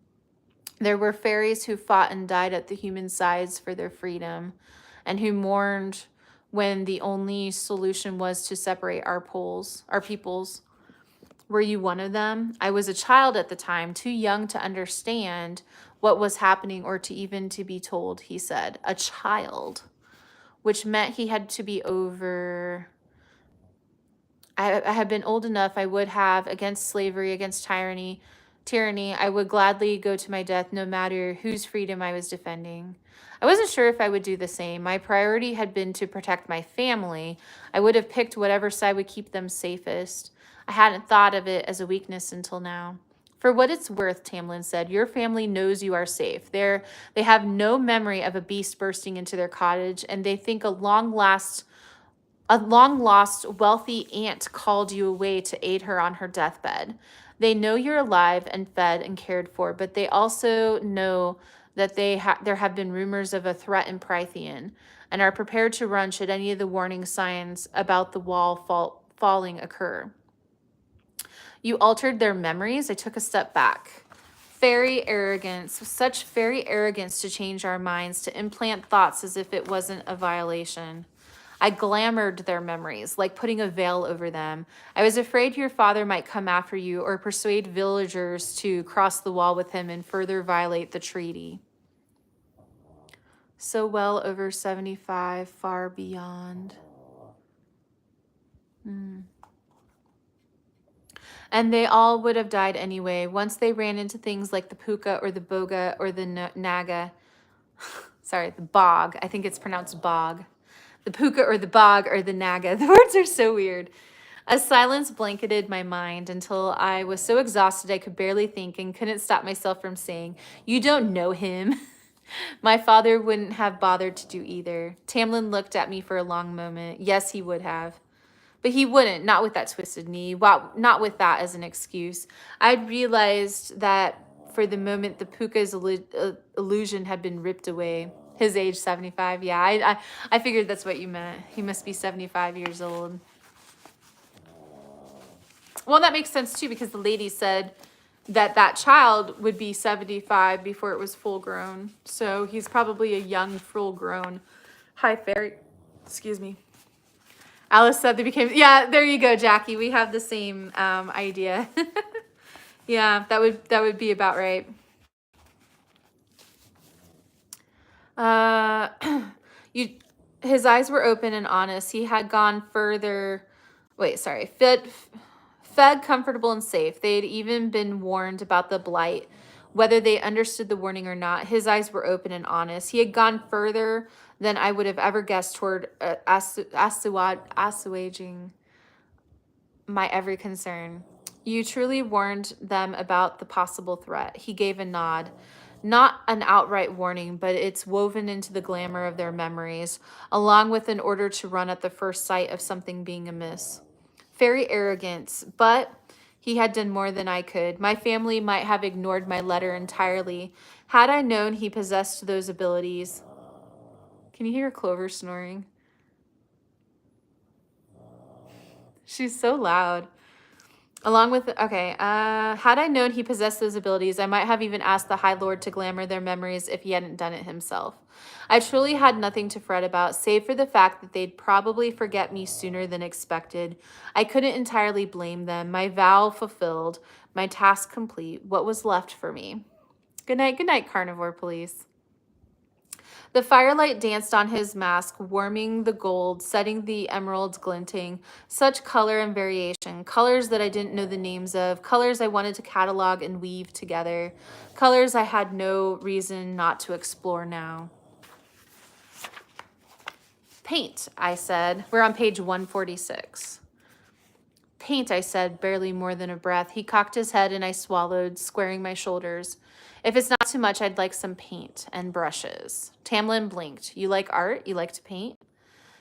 There were fairies who fought and died at the human sides for their freedom, and who mourned when the only solution was to separate our peoples. Were you one of them? I was a child at the time, too young to understand what was happening or to even to be told, he said. A child, which meant he had to be over. I had been old enough, I would have, against slavery, against tyranny. I would gladly go to my death no matter whose freedom I was defending. I wasn't sure if I would do the same. My priority had been to protect my family. I would have picked whatever side would keep them safest. I hadn't thought of it as a weakness until now. For what it's worth, Tamlin said, your family knows you are safe. They have no memory of a beast bursting into their cottage, and they think a long-lost wealthy aunt called you away to aid her on her deathbed. They know you're alive and fed and cared for, but they also know that there have been rumors of a threat in Prythian, and are prepared to run should any of the warning signs about the wall falling occur. You altered their memories? I took a step back. Fairy arrogance, such fairy arrogance to change our minds, to implant thoughts as if it wasn't a violation. I glamored their memories, like putting a veil over them. I was afraid your father might come after you or persuade villagers to cross the wall with him and further violate the treaty. So well over 75, far beyond. And they all would have died anyway, once they ran into things like the puka or the boga or the naga. Sorry, the bog. I think it's pronounced bog. The puka or the bog or the naga. The words are so weird. A silence blanketed my mind until I was so exhausted I could barely think and couldn't stop myself from saying, you don't know him. My father wouldn't have bothered to do either. Tamlin looked at me for a long moment. Yes, he would have. But he wouldn't, not with that twisted knee, not with that as an excuse. I'd realized that for the moment the puka's illusion had been ripped away. His age, 75. Yeah, I figured that's what you meant. He must be 75 years old. Well, that makes sense too, because the lady said that that child would be 75 before it was full grown. So he's probably a young, full grown. Hi, fairy. Excuse me. Alice said they became, yeah, there you go, Jackie. We have the same idea. Yeah, that would be about right. You, his eyes were open and honest. He had gone further. Wait, sorry. Fed, comfortable, and safe. They had even been warned about the blight, whether they understood the warning or not. His eyes were open and honest. He had gone further than I would have ever guessed toward assuaging my every concern. You truly warned them about the possible threat. He gave a nod. Not an outright warning, but it's woven into the glamour of their memories, along with an order to run at the first sight of something being amiss. Very arrogant, but he had done more than I could. My family might have ignored my letter entirely had I known he possessed those abilities. Can you hear Clover snoring? She's so loud. Along with, okay, had I known he possessed those abilities, I might have even asked the High Lord to glamour their memories if he hadn't done it himself. I truly had nothing to fret about, save for the fact that they'd probably forget me sooner than expected. I couldn't entirely blame them. My vow fulfilled, my task complete. What was left for me? Good night, carnivore police. The firelight danced on his mask, warming the gold, setting the emeralds glinting. Such color and variation. Colors that I didn't know the names of. Colors I wanted to catalog and weave together. Colors I had no reason not to explore now. Paint, I said. We're on page 146. Paint, I said, barely more than a breath. He cocked his head and I swallowed, squaring my shoulders. If it's not too much, I'd like some paint and brushes. Tamlin blinked. You like art? You like to paint?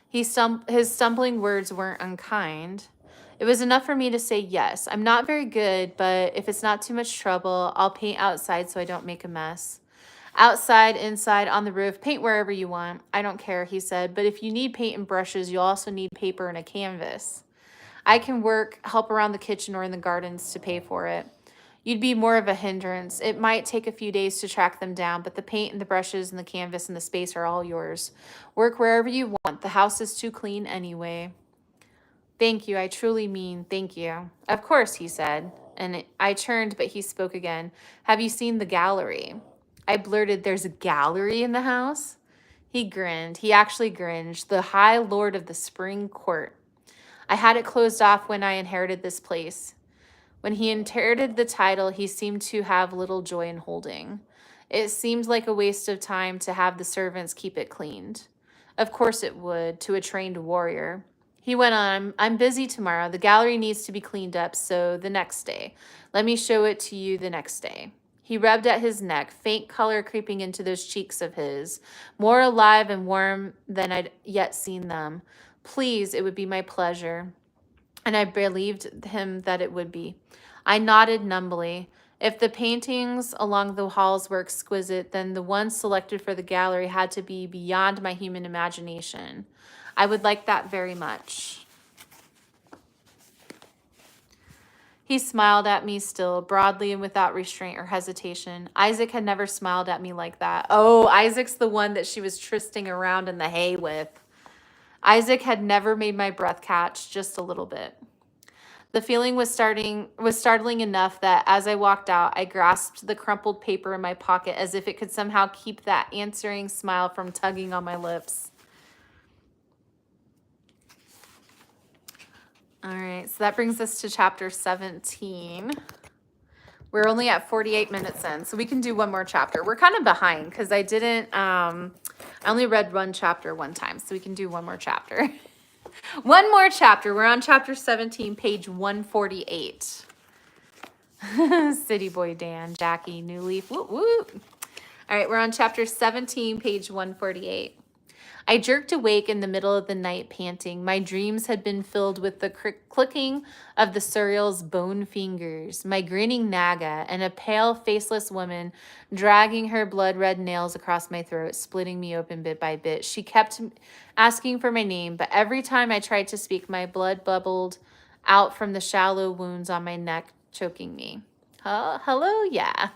His stumbling words weren't unkind. It was enough for me to say yes. I'm not very good, but if it's not too much trouble, I'll paint outside so I don't make a mess. Outside, inside, on the roof, paint wherever you want. I don't care, he said, but if you need paint and brushes, you'll also need paper and a canvas. I can help around the kitchen or in the gardens to pay for it. You'd be more of a hindrance. It might take a few days to track them down, but the paint and the brushes and the canvas and the space are all yours. Work wherever you want. The house is too clean anyway. Thank you. I truly mean thank you. Of course, he said. And I turned, but he spoke again. Have you seen the gallery? I blurted, there's a gallery in the house? He grinned. He actually grinned. The High Lord of the Spring Court. I had it closed off when I inherited this place. When he inherited the title, he seemed to have little joy in holding. It seemed like a waste of time to have the servants keep it cleaned. Of course it would, to a trained warrior. He went on, I'm busy tomorrow. The gallery needs to be cleaned up, so the next day. Let me show it to you the next day. He rubbed at his neck, faint color creeping into those cheeks of his, more alive and warm than I'd yet seen them. Please, it would be my pleasure. And I believed him that it would be. I nodded numbly. If the paintings along the halls were exquisite, then the ones selected for the gallery had to be beyond my human imagination. I would like that very much. He smiled at me still, broadly and without restraint or hesitation. Isaac had never smiled at me like that. Oh, Isaac's the one that she was trysting around in the hay with. Isaac had never made my breath catch, just a little bit. The feeling was startling enough that as I walked out, I grasped the crumpled paper in my pocket as if it could somehow keep that answering smile from tugging on my lips. All right, so that brings us to chapter 17. We're only at 48 minutes in, so we can do one more chapter. We're kind of behind because I didn't, I only read one chapter one time, so we can do one more chapter. One more chapter. We're on chapter 17, page 148. City Boy Dan, Jackie, New Leaf, whoop, whoop. All right, we're on chapter 17, page 148. I jerked awake in the middle of the night, panting. My dreams had been filled with the clicking of the Suriel's bone fingers, my grinning Naga, and a pale, faceless woman dragging her blood-red nails across my throat, splitting me open bit by bit. She kept asking for my name, but every time I tried to speak, my blood bubbled out from the shallow wounds on my neck, choking me. Hello, yeah.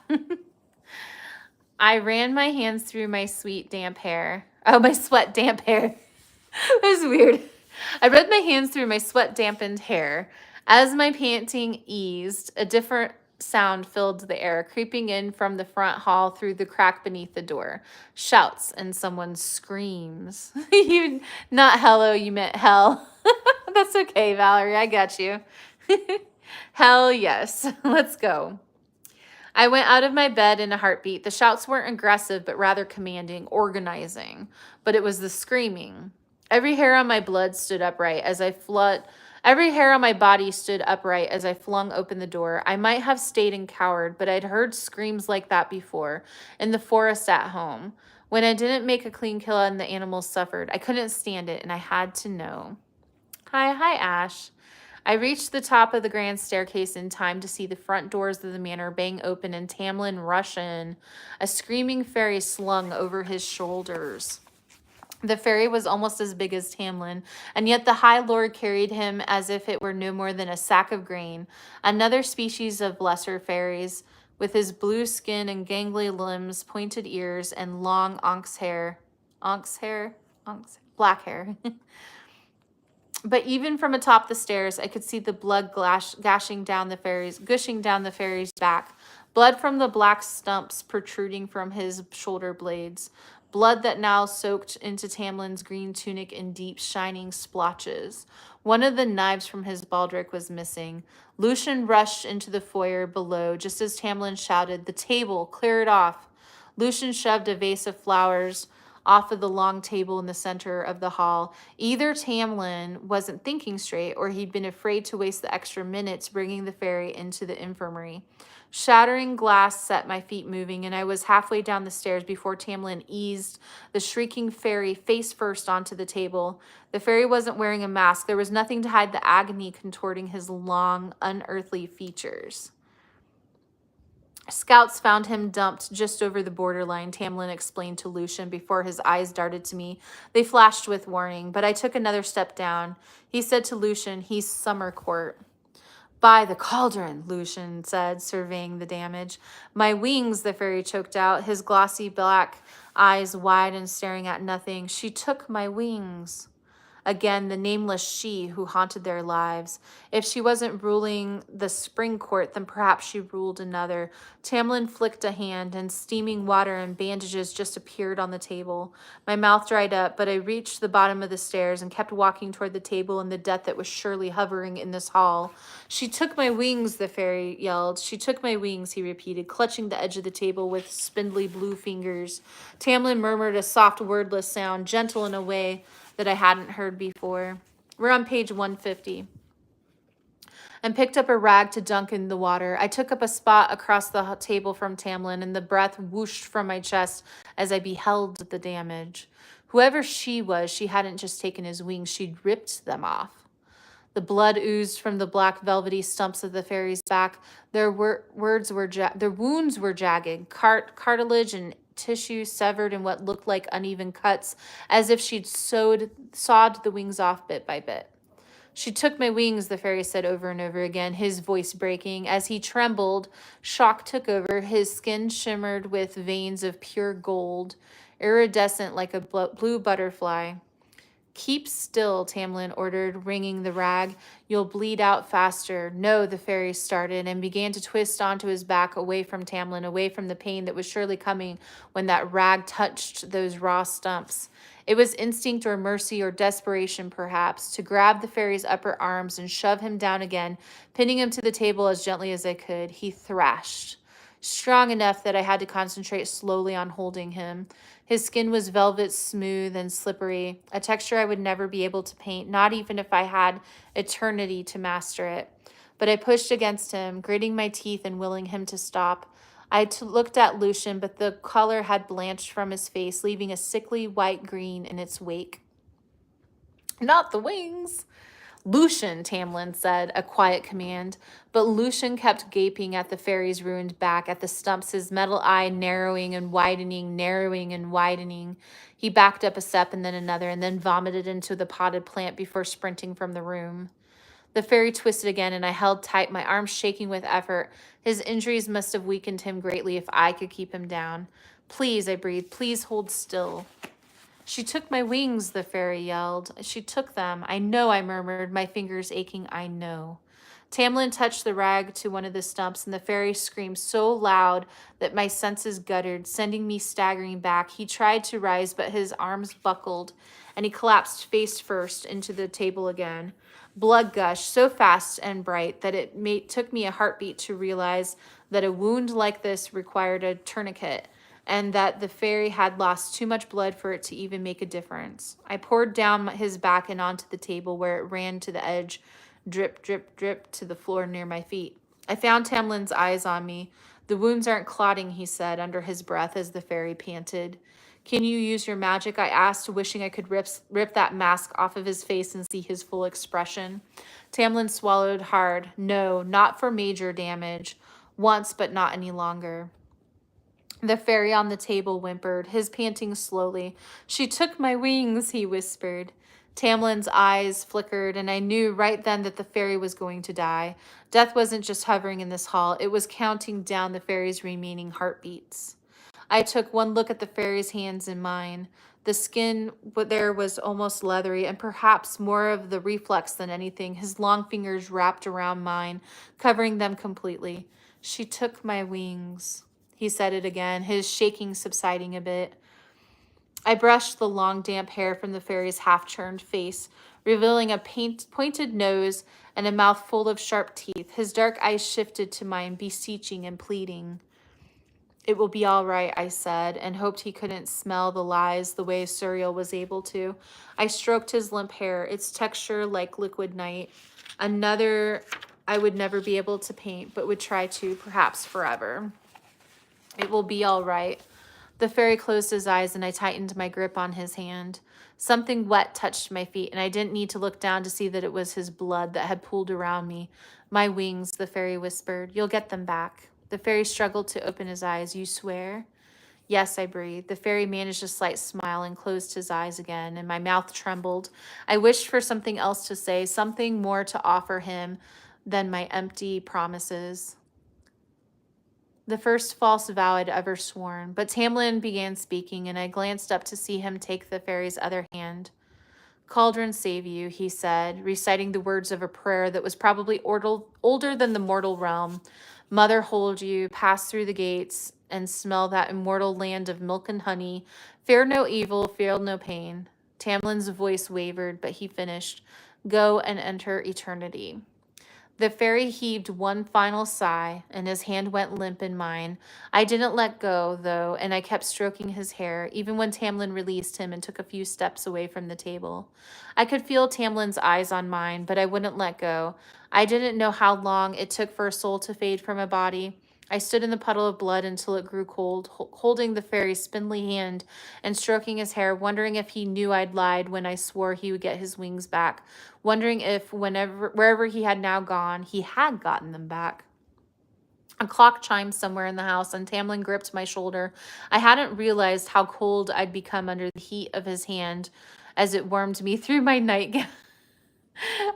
I ran my hands through my sweet, damp hair. Oh, my sweat, damp hair. That was weird. I ran my hands through my sweat dampened hair. As my panting eased, a different sound filled the air, creeping in from the front hall through the crack beneath the door. Shouts and someone's screams. You not hello, you meant hell. That's okay, Valerie. I got you. Hell yes. Let's go. I went out of my bed in a heartbeat. The shouts weren't aggressive, but rather commanding, organizing. But it was the screaming. Every hair on my blood stood upright as I Every hair on my body stood upright as I flung open the door. I might have stayed and cowered, but I'd heard screams like that before, in the forest at home. When I didn't make a clean kill and the animals suffered, I couldn't stand it, and I had to know. Hi, Ash. I reached the top of the grand staircase in time to see the front doors of the manor bang open and Tamlin rush in, a screaming fairy slung over his shoulders. The fairy was almost as big as Tamlin, and yet the High Lord carried him as if it were no more than a sack of grain, another species of lesser fairies, with his blue skin and gangly limbs, pointed ears, and long black hair. But even from atop the stairs, I could see the blood gushing down the fairy's back. Blood from the black stumps protruding from his shoulder blades. Blood that now soaked into Tamlin's green tunic in deep, shining splotches. One of the knives from his baldric was missing. Lucian rushed into the foyer below just as Tamlin shouted, "The table, clear it off." Lucian shoved a vase of flowers off of the long table in the center of the hall. Either Tamlin wasn't thinking straight, or he'd been afraid to waste the extra minutes bringing the fairy into the infirmary. Shattering glass set my feet moving, and I was halfway down the stairs before Tamlin eased the shrieking fairy face first onto the table. The fairy wasn't wearing a mask. There was nothing to hide the agony contorting his long, unearthly features. Scouts found him dumped just over the borderline, Tamlin explained to Lucian before his eyes darted to me. They flashed with warning, but I took another step down. He said to Lucian, "He's summer court." "By the cauldron," Lucian said, surveying the damage. "My wings," the fairy choked out, his glossy black eyes wide and staring at nothing. "She took my wings." Again, the nameless she who haunted their lives. If she wasn't ruling the spring court, then perhaps she ruled another. Tamlin flicked a hand, and steaming water and bandages just appeared on the table. My mouth dried up, but I reached the bottom of the stairs and kept walking toward the table and the death that was surely hovering in this hall. "She took my wings," the fairy yelled. "She took my wings," he repeated, clutching the edge of the table with spindly blue fingers. Tamlin murmured a soft, wordless sound, gentle in a way that I hadn't heard before. We're on page 150. And picked up a rag to dunk in the water. I took up a spot across the table from Tamlin, and the breath whooshed from my chest as I beheld the damage. Whoever she was, she hadn't just taken his wings, she'd ripped them off. The blood oozed from the black velvety stumps of the fairy's back. Their wounds were jagged, cartilage and tissue severed in what looked like uneven cuts, as if she'd sawed the wings off bit by bit. "She took my wings," the fairy said over and over again, his voice breaking. As he trembled, shock took over. His skin shimmered with veins of pure gold, iridescent like a blue butterfly. "Keep still," Tamlin ordered, wringing the rag. "You'll bleed out faster." "No," the fairy started and began to twist onto his back, away from Tamlin, away from the pain that was surely coming when that rag touched those raw stumps. It was instinct or mercy or desperation, perhaps, to grab the fairy's upper arms and shove him down again, pinning him to the table as gently as I could. He thrashed, strong enough that I had to concentrate slowly on holding him. His skin was velvet smooth and slippery, a texture I would never be able to paint, not even if I had eternity to master it. But I pushed against him, gritting my teeth and willing him to stop. I looked at Lucian, but the color had blanched from his face, leaving a sickly white-green in its wake. Not the wings. Lucian, Tamlin said, a quiet command. But Lucian kept gaping at the fairy's ruined back, at the stumps, his metal eye narrowing and widening, narrowing and widening. He backed up a step and then another, and then vomited into the potted plant before sprinting from the room. The fairy twisted again, and I held tight, my arms shaking with effort. His injuries must have weakened him greatly if I could keep him down. Please, I breathed, please hold still. She took my wings, the fairy yelled. She took them. I know, I murmured, my fingers aching. I know. Tamlin touched the rag to one of the stumps, and the fairy screamed so loud that my senses guttered, sending me staggering back. He tried to rise, but his arms buckled, and he collapsed face first into the table again. Blood gushed so fast and bright that it took me a heartbeat to realize that a wound like this required a tourniquet, and that the fairy had lost too much blood for it to even make a difference. I poured down his back and onto the table where it ran to the edge, drip, drip, drip, to the floor near my feet. I found Tamlin's eyes on me. The wounds aren't clotting, he said under his breath as the fairy panted. Can you use your magic? I asked, wishing I could rip that mask off of his face and see his full expression. Tamlin swallowed hard. No, not for major damage. Once, but not any longer. The fairy on the table whimpered, his panting slowly. She took my wings, he whispered. Tamlin's eyes flickered, and I knew right then that the fairy was going to die. Death wasn't just hovering in this hall, it was counting down the fairy's remaining heartbeats. I took one look at the fairy's hands in mine. The skin there was almost leathery, and perhaps more of the reflex than anything. His long fingers wrapped around mine, covering them completely. She took my wings. He said it again, his shaking subsiding a bit. I brushed the long, damp hair from the fairy's half-turned face, revealing a pointed nose and a mouth full of sharp teeth. His dark eyes shifted to mine, beseeching and pleading. It will be all right, I said, and hoped he couldn't smell the lies the way Suriel was able to. I stroked his limp hair, its texture like liquid night. Another I would never be able to paint, but would try to, perhaps forever. It will be all right. The fairy closed his eyes, and I tightened my grip on his hand. Something wet touched my feet, and I didn't need to look down to see that it was his blood that had pooled around me. My wings, the fairy whispered. You'll get them back. The fairy struggled to open his eyes. You swear? Yes, I breathed. The fairy managed a slight smile and closed his eyes again, and my mouth trembled. I wished for something else to say, something more to offer him than my empty promises. The first false vow I'd ever sworn, but Tamlin began speaking, and I glanced up to see him take the fairy's other hand. Cauldron save you, he said, reciting the words of a prayer that was probably older than the mortal realm. Mother hold you, pass through the gates, and smell that immortal land of milk and honey. Fear no evil, feel no pain. Tamlin's voice wavered, but he finished. Go and enter eternity. The fairy heaved one final sigh, and his hand went limp in mine. I didn't let go, though, and I kept stroking his hair, even when Tamlin released him and took a few steps away from the table. I could feel Tamlin's eyes on mine, but I wouldn't let go. I didn't know how long it took for a soul to fade from a body. I stood in the puddle of blood until it grew cold, holding the fairy's spindly hand and stroking his hair, wondering if he knew I'd lied when I swore he would get his wings back, wondering if wherever he had now gone, he had gotten them back. A clock chimed somewhere in the house, and Tamlin gripped my shoulder. I hadn't realized how cold I'd become under the heat of his hand as it warmed me through my nightgown.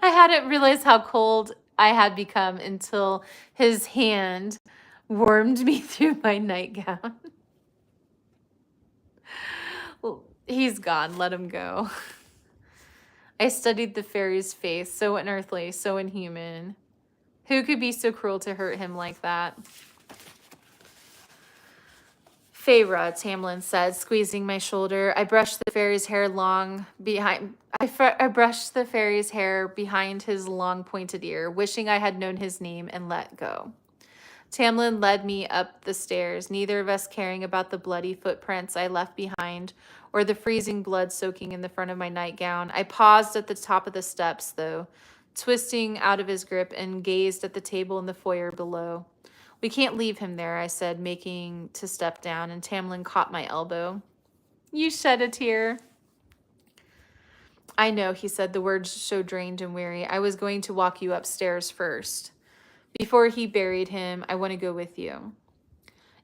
I hadn't realized how cold I had become until his hand warmed me through my nightgown. Well, he's gone. Let him go. I studied the fairy's face, so unearthly, so inhuman. Who could be so cruel to hurt him like that? Feyre, Tamlin said, squeezing my shoulder. I brushed the fairy's hair behind his long pointed ear, wishing I had known his name and let go. Tamlin led me up the stairs, neither of us caring about the bloody footprints I left behind or the freezing blood soaking in the front of my nightgown. I paused at the top of the steps, though, twisting out of his grip, and gazed at the table in the foyer below. We can't leave him there, I said, making to step down, and Tamlin caught my elbow. You shed a tear. I know, he said, the words so drained and weary. I was going to walk you upstairs first. Before he buried him, I want to go with you.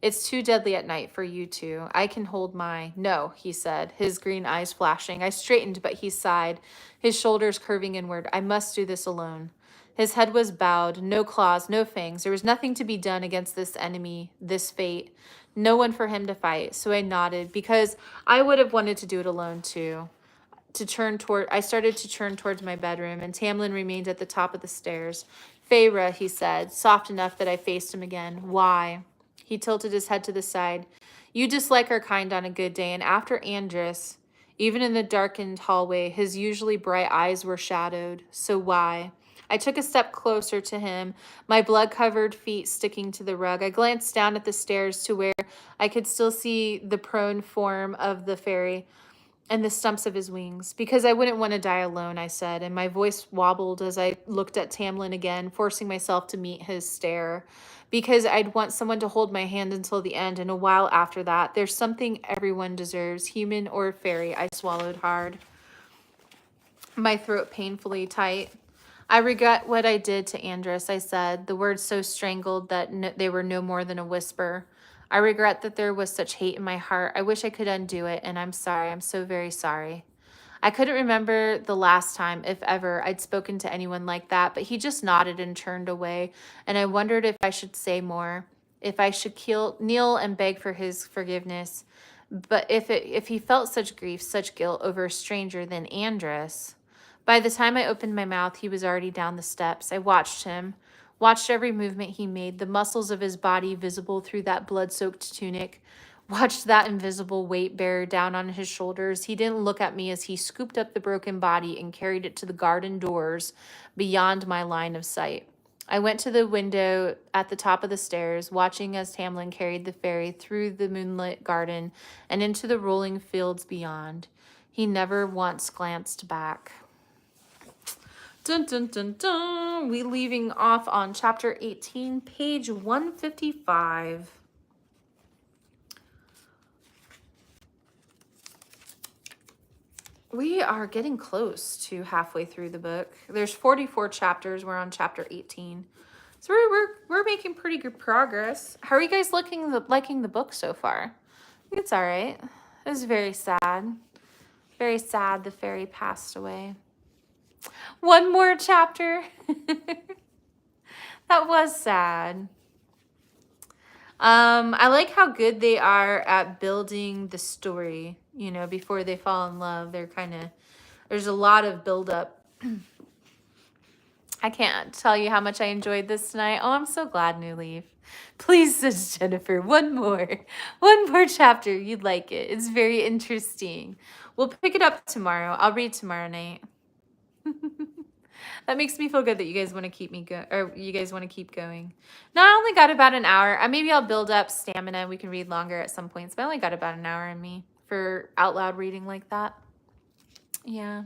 It's too deadly at night for you two. I can hold my... No, he said, his green eyes flashing. I straightened, but he sighed, his shoulders curving inward. I must do this alone. His head was bowed, no claws, no fangs. There was nothing to be done against this enemy, this fate. No one for him to fight. So I nodded, because I would have wanted to do it alone too. I started to turn towards my bedroom, and Tamlin remained at the top of the stairs. Feyre, he said, soft enough that I faced him again. Why? He tilted his head to the side. You dislike our kind on a good day, and after Andrus, even in the darkened hallway, his usually bright eyes were shadowed. So why? I took a step closer to him, my blood-covered feet sticking to the rug. I glanced down at the stairs to where I could still see the prone form of the fairy and the stumps of his wings. Because I wouldn't want to die alone, I said, and my voice wobbled as I looked at Tamlin again, forcing myself to meet his stare. Because I'd want someone to hold my hand until the end, and a while after that. There's something everyone deserves, human or fairy. I swallowed hard, my throat painfully tight. I regret what I did to Andrus, I said, the words so strangled that they were no more than a whisper. I regret that there was such hate in my heart. I wish I could undo it, and I'm sorry. I'm so very sorry. I couldn't remember the last time, if ever, I'd spoken to anyone like that, but he just nodded and turned away, and I wondered if I should say more, if I should kneel and beg for his forgiveness. But if he felt such grief, such guilt over a stranger than Andrus... By the time I opened my mouth, he was already down the steps. I watched him, watched every movement he made, the muscles of his body visible through that blood-soaked tunic, watched that invisible weight bear down on his shoulders. He didn't look at me as he scooped up the broken body and carried it to the garden doors beyond my line of sight. I went to the window at the top of the stairs, watching as Tamlin carried the fairy through the moonlit garden and into the rolling fields beyond. He never once glanced back. Dun, dun, dun, dun. We leaving off on chapter 18, page 155. We are getting close to halfway through the book. There's 44 chapters. We're on chapter 18. So we're making pretty good progress. How are you guys liking the book so far? I think it's all right. It was very sad. Very sad the fairy passed away. One more chapter. That was sad. I like how good they are at building the story, you know, before they fall in love. There's a lot of buildup. I can't tell you how much I enjoyed this tonight. Oh, I'm so glad, New Leaf. Please, says Jennifer, one more chapter. You'd like it. It's very interesting. We'll pick it up tomorrow. I'll read tomorrow night. That makes me feel good that you guys want to keep me you guys want to keep going. No, I only got about an hour. Maybe I'll build up stamina. We can read longer at some points, but I only got about an hour in me for out loud reading like that. Yeah.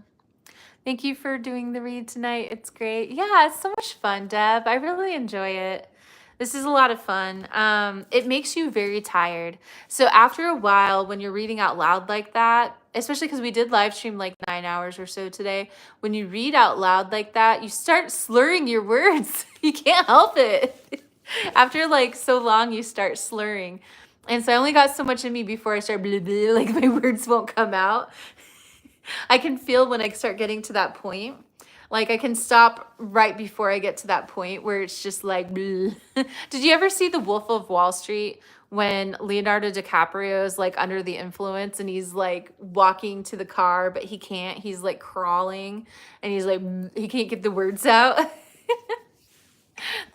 Thank you for doing the read tonight. It's great. Yeah, it's so much fun, Deb. I really enjoy it. This is a lot of fun. It makes you very tired. So after a while, when you're reading out loud like that, especially because we did live stream like 9 hours or so today, when you read out loud like that, you start slurring your words. You can't help it. After like so long, you start slurring. And so I only got so much in me before I start blah, blah, like my words won't come out. I can feel when I start getting to that point. Like I can stop right before I get to that point where it's just like, bleh. Did you ever see The Wolf of Wall Street when Leonardo DiCaprio is like under the influence and he's like walking to the car, but he can't, he's like crawling and he's like, he can't get the words out.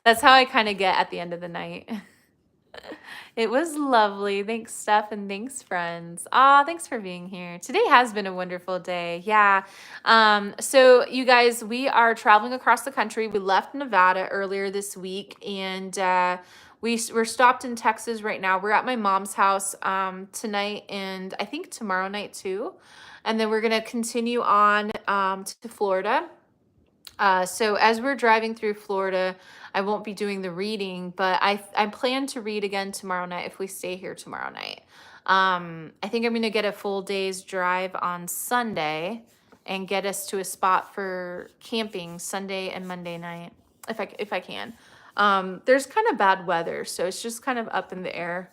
That's how I kind of get at the end of the night. It was lovely. Thanks, Steph, and thanks, friends. Thanks for being here. Today has been a wonderful day. Yeah. So you guys, we are traveling across the country. We left Nevada earlier this week, and we're stopped in Texas right now. We're at my mom's house tonight, and I think tomorrow night too. And then we're gonna continue on to Florida. So as we're driving through Florida, I won't be doing the reading, but I plan to read again tomorrow night if we stay here tomorrow night. I think I'm gonna get a full day's drive on Sunday and get us to a spot for camping Sunday and Monday night if I can. There's kind of bad weather, so it's just kind of up in the air.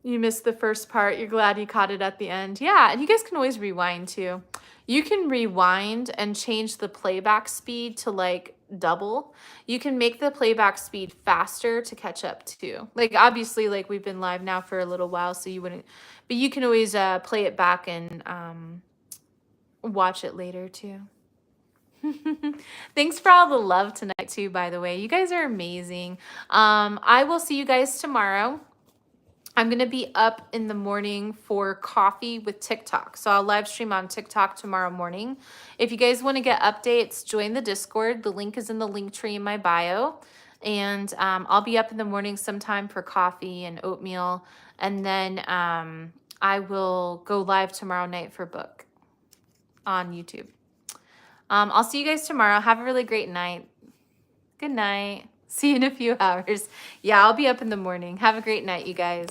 You missed the first part. You're glad you caught it at the end. Yeah, and you guys can always rewind too. You can rewind and change the playback speed to like double. You can make the playback speed faster to catch up too. Like obviously, like we've been live now for a little while, so you wouldn't, but you can always play it back and watch it later too. Thanks for all the love tonight too, by the way. You guys are amazing. I will see you guys tomorrow. I'm going to be up in the morning for coffee with TikTok. So I'll live stream on TikTok tomorrow morning. If you guys want to get updates, join the Discord. The link is in the link tree in my bio. And I'll be up in the morning sometime for coffee and oatmeal. And then I will go live tomorrow night for book on YouTube. I'll see you guys tomorrow. Have a really great night. Good night. See you in a few hours. Yeah, I'll be up in the morning. Have a great night, you guys.